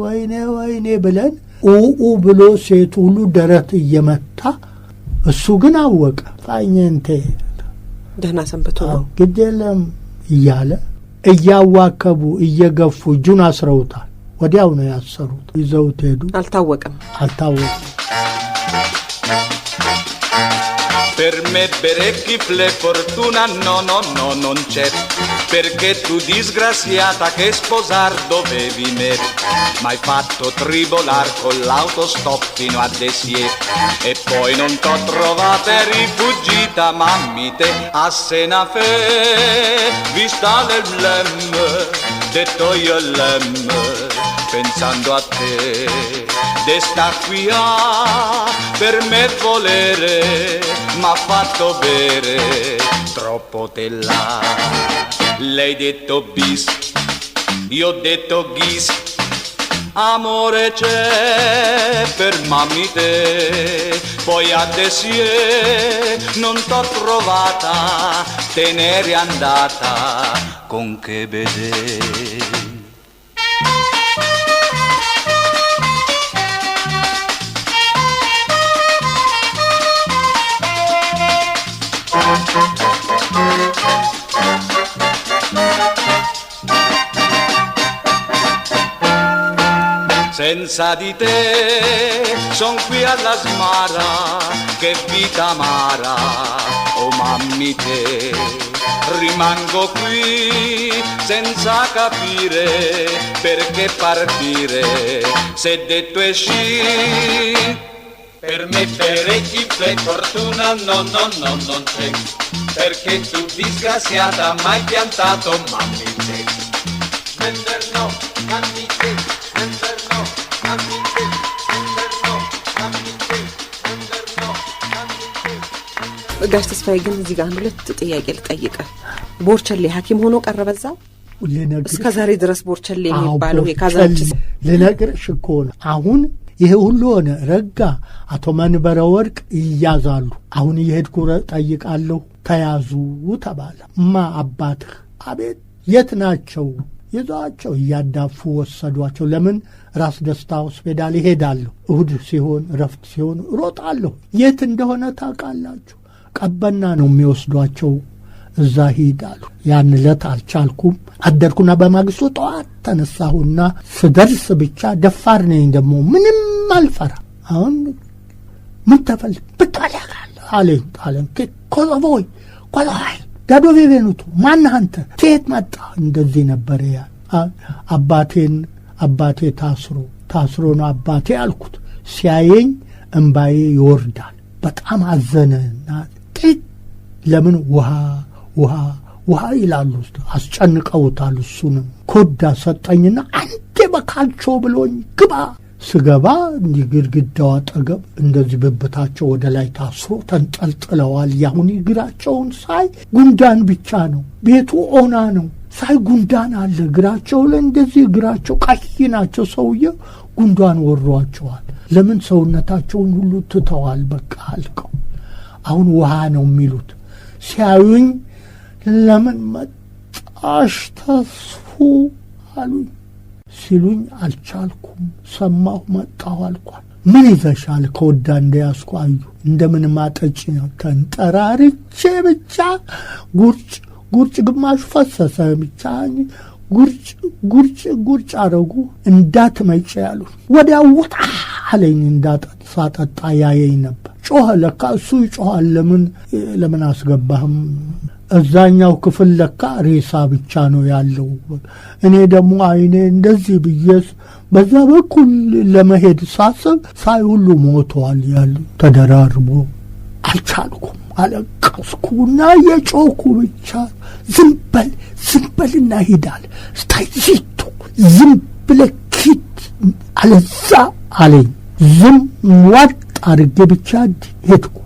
ወይኔ ወይኔ ብለን ኡኡ ብሎ ሴቱ ሁሉ ደረት እየመታ እሱ ግን አወቀ። ፋኝንቴ ደህና ሰንብቶ ነው ግዴለም እያለ እያዋከቡ እየገፉ እጁን አስረውታል። ወዲያው ነው ያሰሩት። ይዘውት ሄዱ። አልታወቀም። Per me berecchifle fortuna non c'è, perché tu disgraziata che sposar dovevi me, m'hai fatto tribolar con l'autostop fino a Desier, e poi non t'ho trovata rifuggita mammi te a Senafe, vista l'em, detto io l'em, pensando a te, desta qui per me volere, m'ha fatto bere troppo tella. Lei detto bis, io detto ghis, amore c'è per mammi te, poi a Desier non t'ho trovata, te n'eri andata con che vedere. Senza di te son qui alla smara, che vita amara, oh mammi te, rimango qui senza capire perché partire, se detto esci. Per mettere chifle fortuna non c'è, perché tu disgraziata m'hai piantato mammi te. Vender no, mammi te, vender no, mammi te, vender no, mammi te, vender no, mammi te. ጋሽ ተስፋዬ ግን እዚህ ጋር ሁለት ጥያቄ ልጠይቅ። ቦርቸሌ ሐኪም ሆኖ ቀረበዛው እስከ ዛሬ ድረስ ቦርቸሌ የሚባለው የካዛንቺስ ልነግርሽ እኮ ነው። አሁን ይሄ ሁሉ ሆነ ረጋ። አቶ መንበረ ወርቅ ይያዛሉ። አሁን እየሄድኩ ጠይቃለሁ። ተያዙ ተባለ። አባትህ አቤት የት ናቸው? ይዟቸው እያዳፉ ወሰዷቸው። ለምን ራስ ደስታ ሆስፒታል ይሄዳለሁ። እሁድ ሲሆን ረፍት ሲሆን ሮጣለሁ። የት እንደሆነ ታውቃላችሁ? ቀበና ነው የሚወስዷቸው። እዛ ሂዳሉ። ያን ዕለት አልቻልኩም። አደርኩና በማግስቱ ጠዋት ተነሳሁና ስደርስ ብቻ ደፋር ነኝ ደግሞ ምንም አልፈራ። አሁን ምን ተፈልግ ብታላጋለ አለኝ ኮሎቮይ ኮሎይ ዳዶ ቬቬኑቱ ማን አንተ ከየት መጣ? እንደዚህ ነበር ያ አባቴ ታስሮ ነው አባቴ አልኩት። ሲያየኝ እንባዬ ይወርዳል። በጣም አዘነና ለምን ውሃ ይላሉ። አስጨንቀውታል። እሱንም ኮዳ ሰጠኝና አንዴ በካልቾ ብሎኝ ግባ። ስገባ እንዲህ ግድግዳው አጠገብ እንደዚህ ብብታቸው ወደ ላይ ታስሮ ተንጠልጥለዋል። ያሁን እግራቸውን ሳይ ጉንዳን ብቻ ነው። ቤቱ ኦና ነው። ሳይ ጉንዳን አለ እግራቸው ላይ እንደዚህ እግራቸው ቀይ ናቸው። ሰውዬው ጉንዳን ወሯቸዋል። ለምን ሰውነታቸውን ሁሉ ትተዋል። በቃ አልቀው አሁን ውሃ ነው የሚሉት። ሲያዩኝ ለምን መጣሽ ተስፉ አሉኝ። ሲሉኝ አልቻልኩም። ሰማሁ መጣሁ አልኳል። ምን ይዘሻል? ከወዳ እንደያዝኩ አዩ። እንደምን ማጠጭ ነው። ተንጠራርቼ ብቻ ጉርጭ ግማሹ ፈሰሰ ብቻ ጉርጭ አረጉ። እንዳትመጪ ያሉ ወዲያ ውጣ አለኝ። ሳጠጣ ያየኝ ነበር። ጮኸ። ለካ እሱ ይጮኻል። ለምን አስገባህም? እዛኛው ክፍል ለካ ሬሳ ብቻ ነው ያለው። እኔ ደግሞ አይኔ እንደዚህ ብዬስ በዛ በኩል ለመሄድ ሳስብ ሳይ ሁሉ ሞተዋል ያሉ ተደራርቦ። አልቻልኩም። አለቀስኩና የጮኩ ብቻ ዝምበልና ሂዳል ስታይዚቱ ዝም ብለህ ሂድ አለዛ አለኝ። ዝም ዋጥ አድርጌ ብቻ ሄድኩ።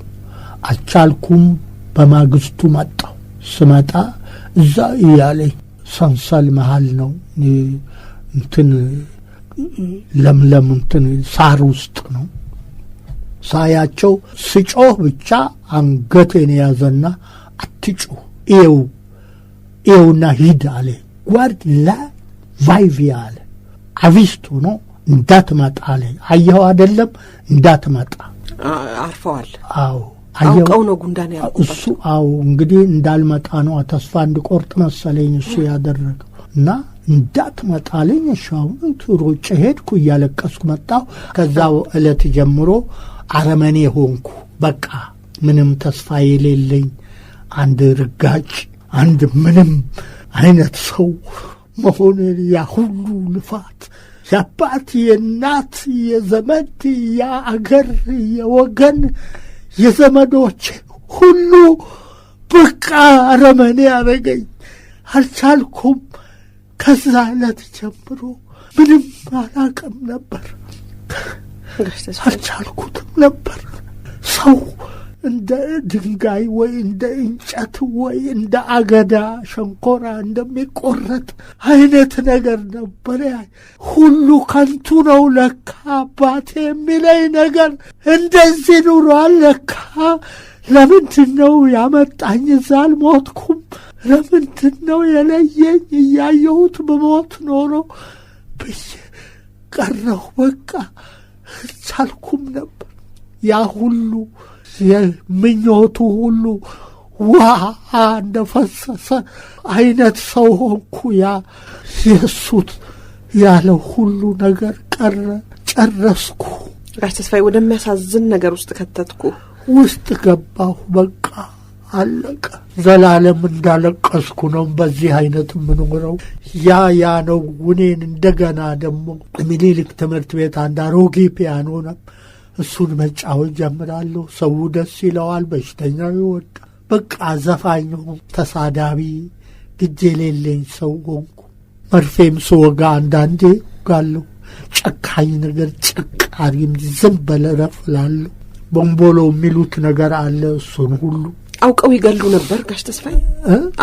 አልቻልኩም። በማግስቱ መጣሁ። ስመጣ እዛ እያለኝ ሰንሰል መሃል ነው እንትን ለምለም እንትን ሳር ውስጥ ነው። ሳያቸው ስጮህ ብቻ አንገቴን ያዘና አትጮህ ኤውና ሂድ አለ። ጓርድ ቫይቪያ አለ። አቪስቱ ነው እንዳትመጣ አለ። አየኸው አይደለም እንዳትመጣ አርፈዋል። አዎ አውቀው ነው ጉንዳን ያልኩት እሱ። አዎ እንግዲህ እንዳልመጣ ነው ተስፋ እንድቆርጥ መሰለኝ እሱ ያደረገው እና እንዳትመጣልኝ። እሻው ሮጬ ሄድኩ። እያለቀስኩ መጣሁ። ከዛው ዕለት ጀምሮ አረመኔ ሆንኩ። በቃ ምንም ተስፋ የሌለኝ አንድ ርጋጭ፣ አንድ ምንም አይነት ሰው መሆንን ያ ሁሉ ልፋት የአባት የእናት የዘመድ የአገር የወገን የዘመዶች ሁሉ በቃ አረመኔ ያረገኝ። አልቻልኩም። ከዛ ዕለት ጀምሮ ምንም አላውቅም ነበር። አልቻልኩትም ነበር። ሰው እንደ ድንጋይ ወይ እንደ እንጨት ወይ እንደ አገዳ ሸንኮራ እንደሚቆረጥ አይነት ነገር ነበር። ሁሉ ከንቱ ነው ለካ አባቴ የሚለኝ ነገር እንደዚህ ኑሯል ለካ። ለምንድን ነው ያመጣኝ? እዛ አልሞትኩም። ለምንድን ነው የለየኝ? እያየሁት በሞት ኖሮ ብዬ ቀረሁ። በቃ አልቻልኩም ነበር። ያ ሁሉ የምኞቱ ሁሉ ውሃ እንደፈሰሰ አይነት ሰው ሆንኩ። ያ የሱት ያለው ሁሉ ነገር ቀረ። ጨረስኩ። ጋሽ ተስፋዬ ወደሚያሳዝን ነገር ውስጥ ከተትኩ። ውስጥ ገባሁ። በቃ አለቀ። ዘላለም እንዳለቀስኩ ነው በዚህ አይነት የምኖረው። ያ ነው እኔን እንደገና ደግሞ ምኒልክ ትምህርት ቤት አንድ አሮጌ ፒያኖ ነው። እሱን መጫወት ጀምራለሁ። ሰው ደስ ይለዋል። በሽተኛው ይወዳል። በቃ ዘፋኝ ሆንኩ። ተሳዳቢ ግድ የሌለኝ ሰው ሆንኩ። መርፌም ስወጋ አንዳንዴ ጋለሁ። ጨካኝ ነገር ጨቃሪም ዝም በለ ረፍላለሁ። ቦምቦሎ የሚሉት ነገር አለ። እሱን ሁሉ አውቀው ይገሉ ነበር። ጋሽ ተስፋዬ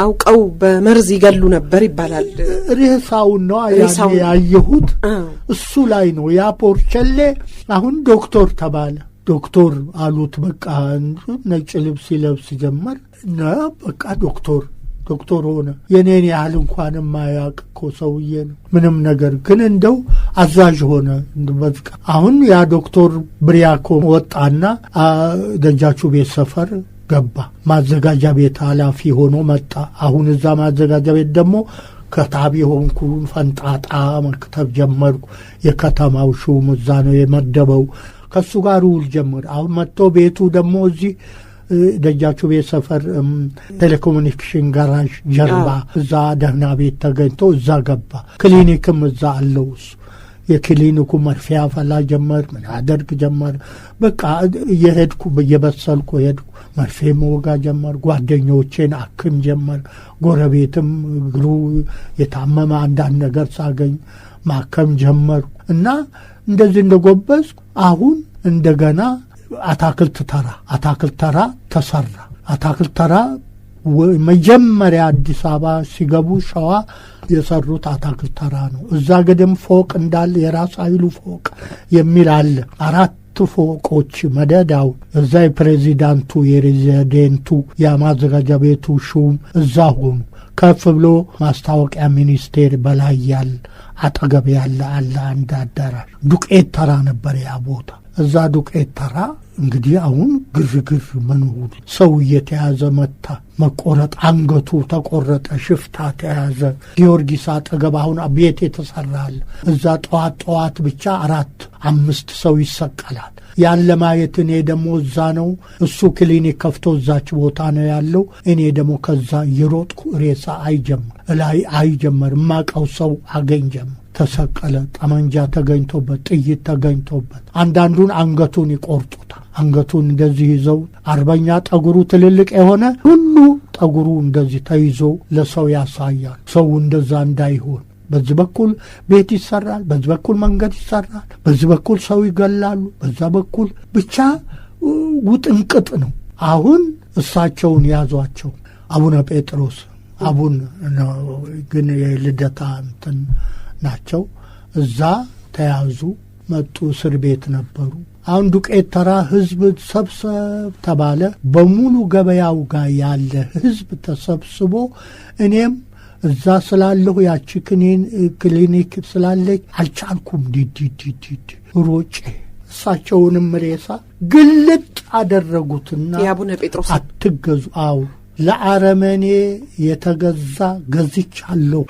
አውቀው በመርዝ ይገሉ ነበር ይባላል። ሬሳውን ነው ያየሁት። እሱ ላይ ነው ያ ፖርቸሌ። አሁን ዶክተር ተባለ። ዶክተር አሉት። በቃ ነጭ ልብስ ይለብስ ጀመር እና በቃ ዶክተር ሆነ። የኔን ያህል እንኳን የማያውቅ እኮ ሰውዬ ነው። ምንም ነገር ግን እንደው አዛዥ ሆነ። በቃ አሁን ያ ዶክተር ብሪያኮ ወጣና ደጃችሁ ቤት ሰፈር ገባ። ማዘጋጃ ቤት ኃላፊ ሆኖ መጣ። አሁን እዛ ማዘጋጃ ቤት ደግሞ ከታቢ ሆንኩ። ፈንጣጣ መክተብ ጀመርኩ። የከተማው ሹም እዛ ነው የመደበው። ከሱ ጋር ውል ጀመር። አሁን መጥቶ ቤቱ ደግሞ እዚህ ደጃችሁ ቤት ሰፈር ቴሌኮሙኒኬሽን ጋራዥ ጀርባ እዛ ደህና ቤት ተገኝቶ እዛ ገባ። ክሊኒክም እዛ አለው እሱ። የክሊኒኩ መርፌ አፈላ ጀመር። ምን አደርግ ጀመር። በቃ እየሄድኩ እየበሰልኩ ሄድኩ። መርፌ መወጋ ጀመር። ጓደኞቼን አክም ጀመር። ጎረቤትም እግሩ የታመመ አንዳንድ ነገር ሳገኝ ማከም ጀመር እና እንደዚህ እንደጎበዝኩ አሁን እንደገና አታክልት ተራ ተሰራ። አታክልት ተራ መጀመሪያ አዲስ አበባ ሲገቡ ሸዋ የሰሩት አታክልት ተራ ነው። እዛ ገደም ፎቅ እንዳለ የራስ ኃይሉ ፎቅ የሚል አለ። 4 ፎቆች መደዳው እዛ የፕሬዚዳንቱ የሬዚደንቱ የማዘጋጃ ቤቱ ሹም እዛ ሆኑ። ከፍ ብሎ ማስታወቂያ ሚኒስቴር በላይ ያለ አጠገብ ያለ አለ አንድ አዳራሽ። ዱቄት ተራ ነበር ያ ቦታ። እዛ ዱቄት ተራ እንግዲህ አሁን ግርግር መንሁድ ሰው እየተያዘ መታ መቆረጥ፣ አንገቱ ተቆረጠ፣ ሽፍታ ተያዘ። ጊዮርጊስ አጠገብ አሁን ቤት የተሰራል። እዛ ጠዋት ብቻ 4-5 ሰው ይሰቀላል። ያን ለማየት እኔ ደግሞ እዛ ነው እሱ ክሊኒክ ከፍቶ እዛች ቦታ ነው ያለው። እኔ ደግሞ ከዛ እየሮጥኩ ሬሳ አይጀመር ማቀው ሰው አገኝ ጀመር። ተሰቀለ። ጠመንጃ ተገኝቶበት፣ ጥይት ተገኝቶበት። አንዳንዱን አንገቱን ይቆርጡታል። አንገቱን እንደዚህ ይዘው አርበኛ ጠጉሩ ትልልቅ የሆነ ሁሉ ጠጉሩ እንደዚህ ተይዞ ለሰው ያሳያል። ሰው እንደዛ እንዳይሆን በዚህ በኩል ቤት ይሰራል፣ በዚህ በኩል መንገድ ይሰራል፣ በዚህ በኩል ሰው ይገላሉ፣ በዛ በኩል ብቻ ውጥንቅጥ ነው። አሁን እሳቸውን ያዟቸው አቡነ ጴጥሮስ አቡን ግን የልደታ እንትን ናቸው። እዛ ተያዙ፣ መጡ። እስር ቤት ነበሩ። አሁን ዱቄት ተራ ህዝብ ሰብሰብ ተባለ። በሙሉ ገበያው ጋር ያለ ህዝብ ተሰብስቦ እኔም እዛ ስላለሁ ያቺ ክሊኒክ ስላለች አልቻልኩም። ዲዲዲዲ ሮጬ እሳቸውንም ሬሳ ግልጥ አደረጉትና የአቡነ ጴጥሮስ አትገዙ። አው ለአረመኔ የተገዛ ገዝቻለሁ።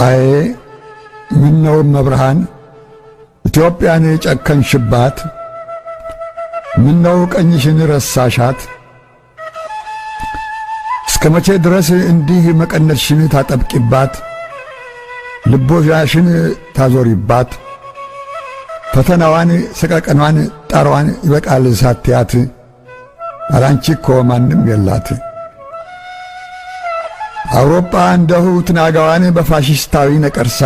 አይ ምነው መብርሃን ኢትዮጵያን ጨከንሽባት፣ ምነው ቀኝሽን ረሳሻት? እስከ መቼ ድረስ እንዲህ መቀነትሽን ታጠብቂባት፣ ልቦሻሽን ታዞሪባት? ፈተናዋን፣ ሰቀቀኗን፣ ጣሯን ይበቃል ሳትያት፣ አላንቺ እኮ ማንም የላት። አውሮፓ እንደሁ ትናጋዋን በፋሽስታዊ ነቀርሳ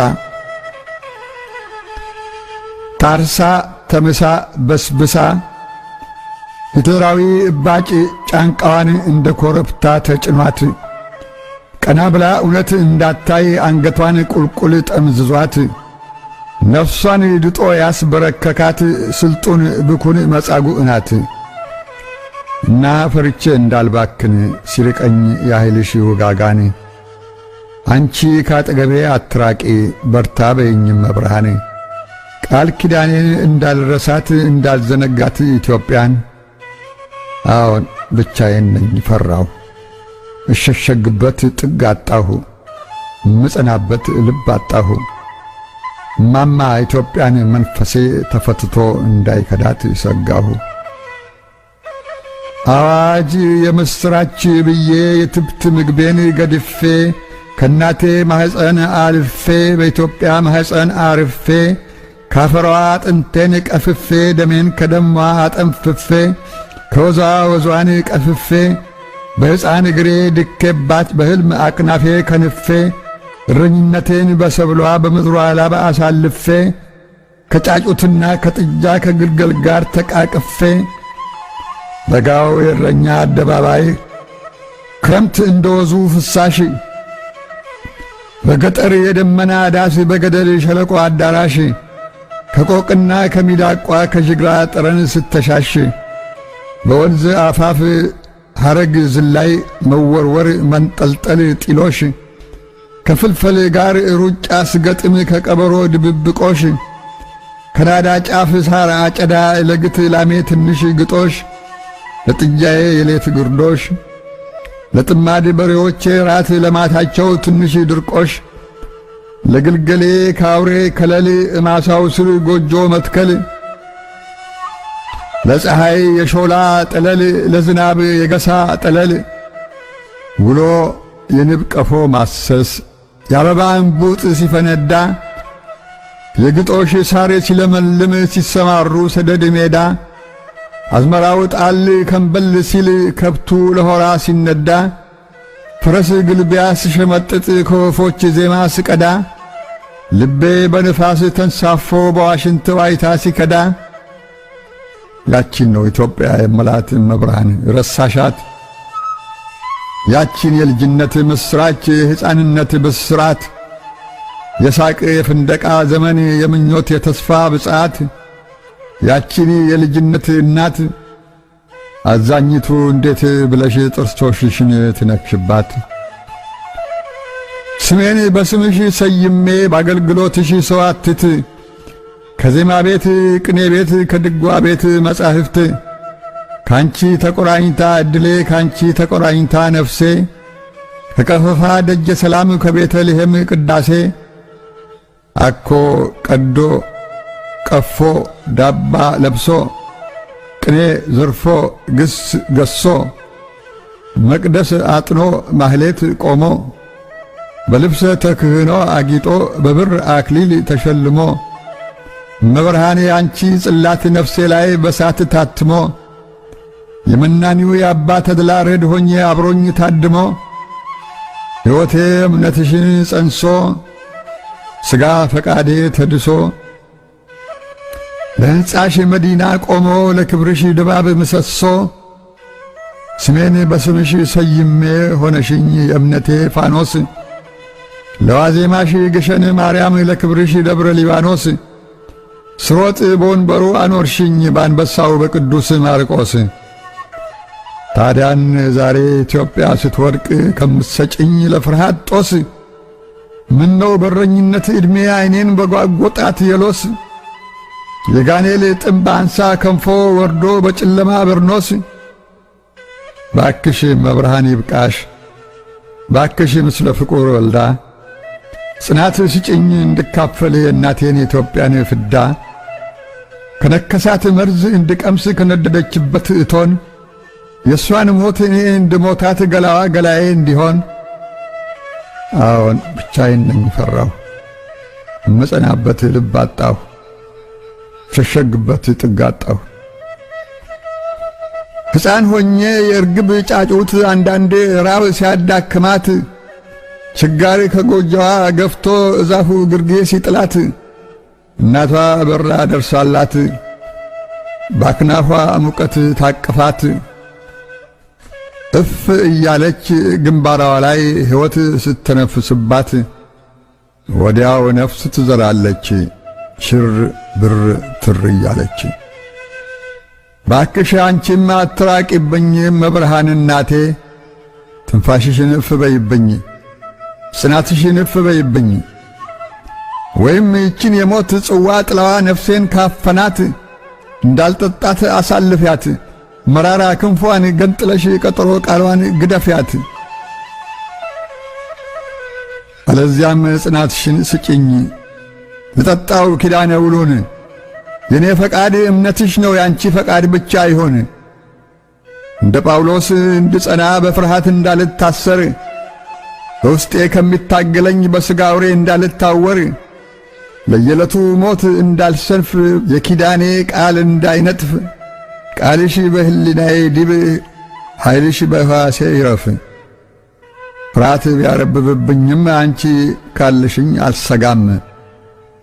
ታርሳ ተምሳ በስብሳ ሂትለራዊ እባጭ ጫንቃዋን እንደ ኮረብታ ተጭኗት ቀና ብላ እውነት እንዳታይ አንገቷን ቁልቁል ጠምዝዟት ነፍሷን ድጦ ያስበረከካት ስልጡን ብኩን መጻጉዕ ናት። እና ፈርቼ እንዳልባክን ሲርቀኝ ያህልሽ ውጋጋን አንቺ ካጠገቤ አትራቂ በርታ በይኝም መብርሃን ቃል ኪዳኔን እንዳልረሳት እንዳልዘነጋት ኢትዮጵያን። አዎን ብቻዬን ነኝ ፈራሁ፣ እሸሸግበት ጥግ አጣሁ፣ ምጸናበት ልብ አጣሁ። ማማ ኢትዮጵያን መንፈሴ ተፈትቶ እንዳይከዳት ይሰጋሁ። አዋጅ የምስራች ብዬ የትብት ምግቤን ገድፌ ከናቴ ማህፀን አልፌ በኢትዮጵያ ማህፀን አርፌ ካፈሯ አጥንቴን ቀፍፌ ደሜን ከደሟ አጠንፍፌ ከወዟ ወዟን ቀፍፌ በሕፃን እግሬ ድኬባት በሕልም አቅናፌ ከንፌ እረኝነቴን በሰብሏ በምድሯ ላባ አሳልፌ ከጫጩትና ከጥጃ ከግልገል ጋር ተቃቅፌ በጋው የእረኛ አደባባይ ክረምት እንደወዙ ፍሳሽ በገጠር የደመና ዳስ በገደል ሸለቆ አዳራሽ ከቆቅና ከሚዳቋ ከጅግራ ጠረን ስተሻሽ በወንዝ አፋፍ ሐረግ ዝላይ መወርወር መንጠልጠል ጢሎሽ ከፍልፈል ጋር ሩጫ ስገጥም ከቀበሮ ድብብቆሽ ከናዳ ጫፍ ሳር አጨዳ ለግት ላሜ ትንሽ ግጦሽ ለጥጃዬ የሌት ግርዶሽ ለጥማድ በሬዎቼ ራት ለማታቸው ትንሽ ድርቆሽ ለግልገሌ ካውሬ ከለል እማሳው ስር ጎጆ መትከል ለፀሐይ የሾላ ጠለል ለዝናብ የገሳ ጠለል ውሎ የንብ ቀፎ ማሰስ የአበባ እንቡጥ ሲፈነዳ የግጦሽ ሳር ሲለመልም ሲሰማሩ ሰደድ ሜዳ አዝመራው ጣል ከንበል ሲል ከብቱ ለሆራ ሲነዳ ፈረስ ግልቢያ ስሸመጥጥ ከወፎች ዜማ ስቀዳ ልቤ በንፋስ ተንሳፎ በዋሽንት ዋይታ ሲከዳ ያቺን ነው ኢትዮጵያ የመላት መብርሃን ረሳሻት ያቺን የልጅነት ምስራች የሕፃንነት ብስራት የሳቅ የፍንደቃ ዘመን የምኞት የተስፋ ብጻት ያቺን የልጅነት እናት አዛኝቱ እንዴት ብለሽ ጥርሶችሽን ትነክሽባት ስሜን በስምሽ ሰይሜ በአገልግሎትሽ ሰዋትት ከዜማ ቤት ቅኔ ቤት ከድጓ ቤት መጻሕፍት ካንቺ ተቆራኝታ እድሌ ካንቺ ተቆራኝታ ነፍሴ ከቀፈፋ ደጀ ሰላም ከቤተልሔም ቅዳሴ አኮ ቀዶ ቀፎ ዳባ ለብሶ ቅኔ ዘርፎ ግስ ገሶ መቅደስ አጥኖ ማህሌት ቆሞ በልብሰ ተክህኖ አጊጦ በብር አክሊል ተሸልሞ መብርሃኔ አንቺ ጽላት ነፍሴ ላይ በሳት ታትሞ የመናኒው የአባ ተድላ ረድ ሆኜ አብሮኝ ታድሞ ሕይወቴ እምነትሽን ጸንሶ ሥጋ ፈቃዴ ተድሶ ለሕንጻሽ መዲና ቆሞ ለክብርሽ ድባብ ምሰሶ ስሜን በስምሽ ሰይሜ ሆነሽኝ የእምነቴ ፋኖስ ለዋዜማሽ ግሸን ማርያም ለክብርሽ ደብረ ሊባኖስ ስሮጥ በወንበሩ አኖርሽኝ በአንበሳው በቅዱስ ማርቆስ ታዲያን ዛሬ ኢትዮጵያ ስትወድቅ ከምትሰጭኝ ለፍርሃት ጦስ ምነው በረኝነት ዕድሜ ዓይኔን በጓጎጣት የሎስ የጋኔል ጥምብ አንሳ ከንፎ ወርዶ በጨለማ በርኖስ ባክሽ መብርሃን ይብቃሽ ባክሽ ምስለ ፍቁር ወልዳ ጽናት ስጭኝ እንድካፈል የእናቴን ኢትዮጵያን ፍዳ ከነከሳት መርዝ እንድቀምስ ከነደደችበት እቶን የእሷን ሞት እኔ እንድሞታት ገላዋ ገላዬ እንዲሆን አዎን ብቻዬን ነኝ ፈራሁ እመጸናበት ልብ አጣሁ ሸሸግበት ጥግ አጣሁ ሕፃን ሆኜ የርግብ ጫጩት አንዳንዴ ራብ ሲያዳክማት ችጋሪ ከጎጆዋ ገፍቶ እዛፉ ግርጌ ሲጥላት እናቷ በራ ደርሳላት ባክናፏ ሙቀት ታቅፋት እፍ እያለች ግንባራዋ ላይ ሕይወት ስትነፍስባት ወዲያው ነፍስ ትዘራለች ሽር ብር ትር እያለች ባክሽ አንቺም አትራቂብኝ መብርሃን እናቴ ትንፋሽሽን እፍ በይብኝ ጽናትሽን እፍ በይብኝ ወይም ይችን የሞት ጽዋ ጥላዋ ነፍሴን ካፈናት እንዳልጠጣት አሳልፊያት መራራ ክንፏን ገንጥለሽ ቀጠሮ ቃሏን ግደፊያት አለዚያም ጽናትሽን ስጭኝ ልጠጣው ኪዳነ ውሉን የኔ ፈቃድ እምነትሽ ነው ያንቺ ፈቃድ ብቻ ይሆን እንደ ጳውሎስ እንድጸና በፍርሃት እንዳልታሰር በውስጤ ከሚታገለኝ በሥጋ አውሬ እንዳልታወር ለየለቱ ሞት እንዳልሰንፍ የኪዳኔ ቃል እንዳይነጥፍ ቃልሽ በህሊናዬ ዲብ ኃይልሽ በሕዋሴ ይረፍ ፍርሃት ቢያረብብብኝም አንቺ ካልሽኝ አልሰጋም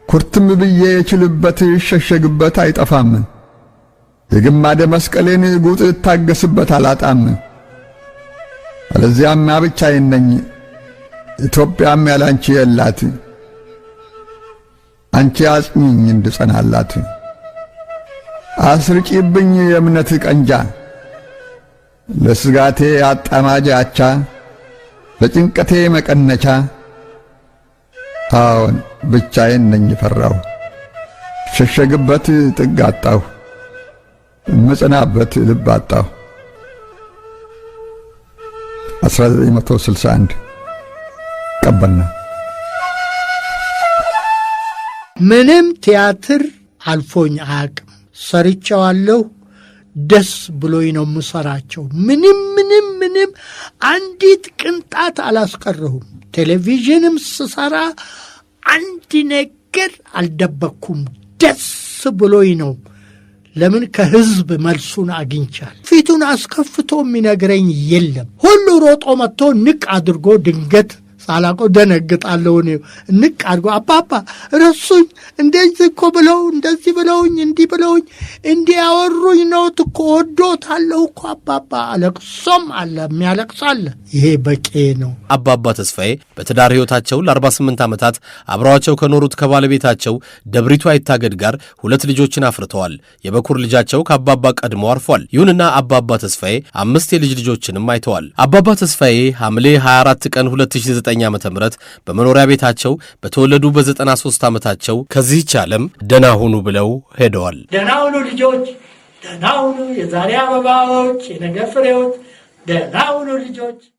ኩርትም ብዬ የችልበት ይሸሸግበት አይጠፋም የግማደ መስቀሌን ጉጥ እታገስበት አላጣም አለዚያም ብቻዬን ነኝ ኢትዮጵያም ያላንቺ የላት አንቺ አጽኚኝ እንድጸናላት አስርጪብኝ የእምነት ቀንጃ ለስጋቴ አጣማጅ አቻ ለጭንቀቴ መቀነቻ አዎን ብቻዬን ነኝ ፈራሁ ሸሸግበት ጥግ አጣሁ እመጸናበት ልብ አጣሁ 1961 ቀበና ምንም ቲያትር አልፎኝ አያውቅም ሰርቻለሁ ደስ ብሎኝ ነው የምሰራቸው ምንም አንዲት ቅንጣት አላስቀረሁም ቴሌቪዥንም ስሰራ አንድ ነገር አልደበኩም። ደስ ብሎኝ ነው። ለምን ከህዝብ መልሱን አግኝቻል። ፊቱን አስከፍቶ የሚነግረኝ የለም። ሁሉ ሮጦ መጥቶ ንቅ አድርጎ ድንገት ሳላቆ ደነግጣለሁ። ነው ንቅ አድርጎ አባባ ረሱኝ፣ እንደዚህ እኮ ብለው እንደዚህ ብለውኝ እንዲህ ብለውኝ እንዲህ ያወሩኝ ነው እኮ ወዶታለሁ እኮ አባባ። አለቅሶም አለ የሚያለቅስ አለ። ይሄ በቂ ነው። አባባ ተስፋዬ በትዳር ሕይወታቸው ለ48 ዓመታት አብረዋቸው ከኖሩት ከባለቤታቸው ደብሪቱ አይታገድ ጋር 2 ልጆችን አፍርተዋል። የበኩር ልጃቸው ከአባባ ቀድሞ አርፏል። ይሁንና አባባ ተስፋዬ 5 የልጅ ልጆችንም አይተዋል። አባባ ተስፋዬ ሐምሌ 24 ቀን 2009 ዓ.ም በመኖሪያ ቤታቸው በተወለዱ በ93 ዓመታቸው ከዚህች ዓለም ደህና ሁኑ ብለው ሄደዋል። ደህና ሁኑ ልጆች፣ ደህና ሁኑ የዛሬ አበባዎች፣ የነገ ፍሬዎች፣ ደህና ሁኑ ልጆች።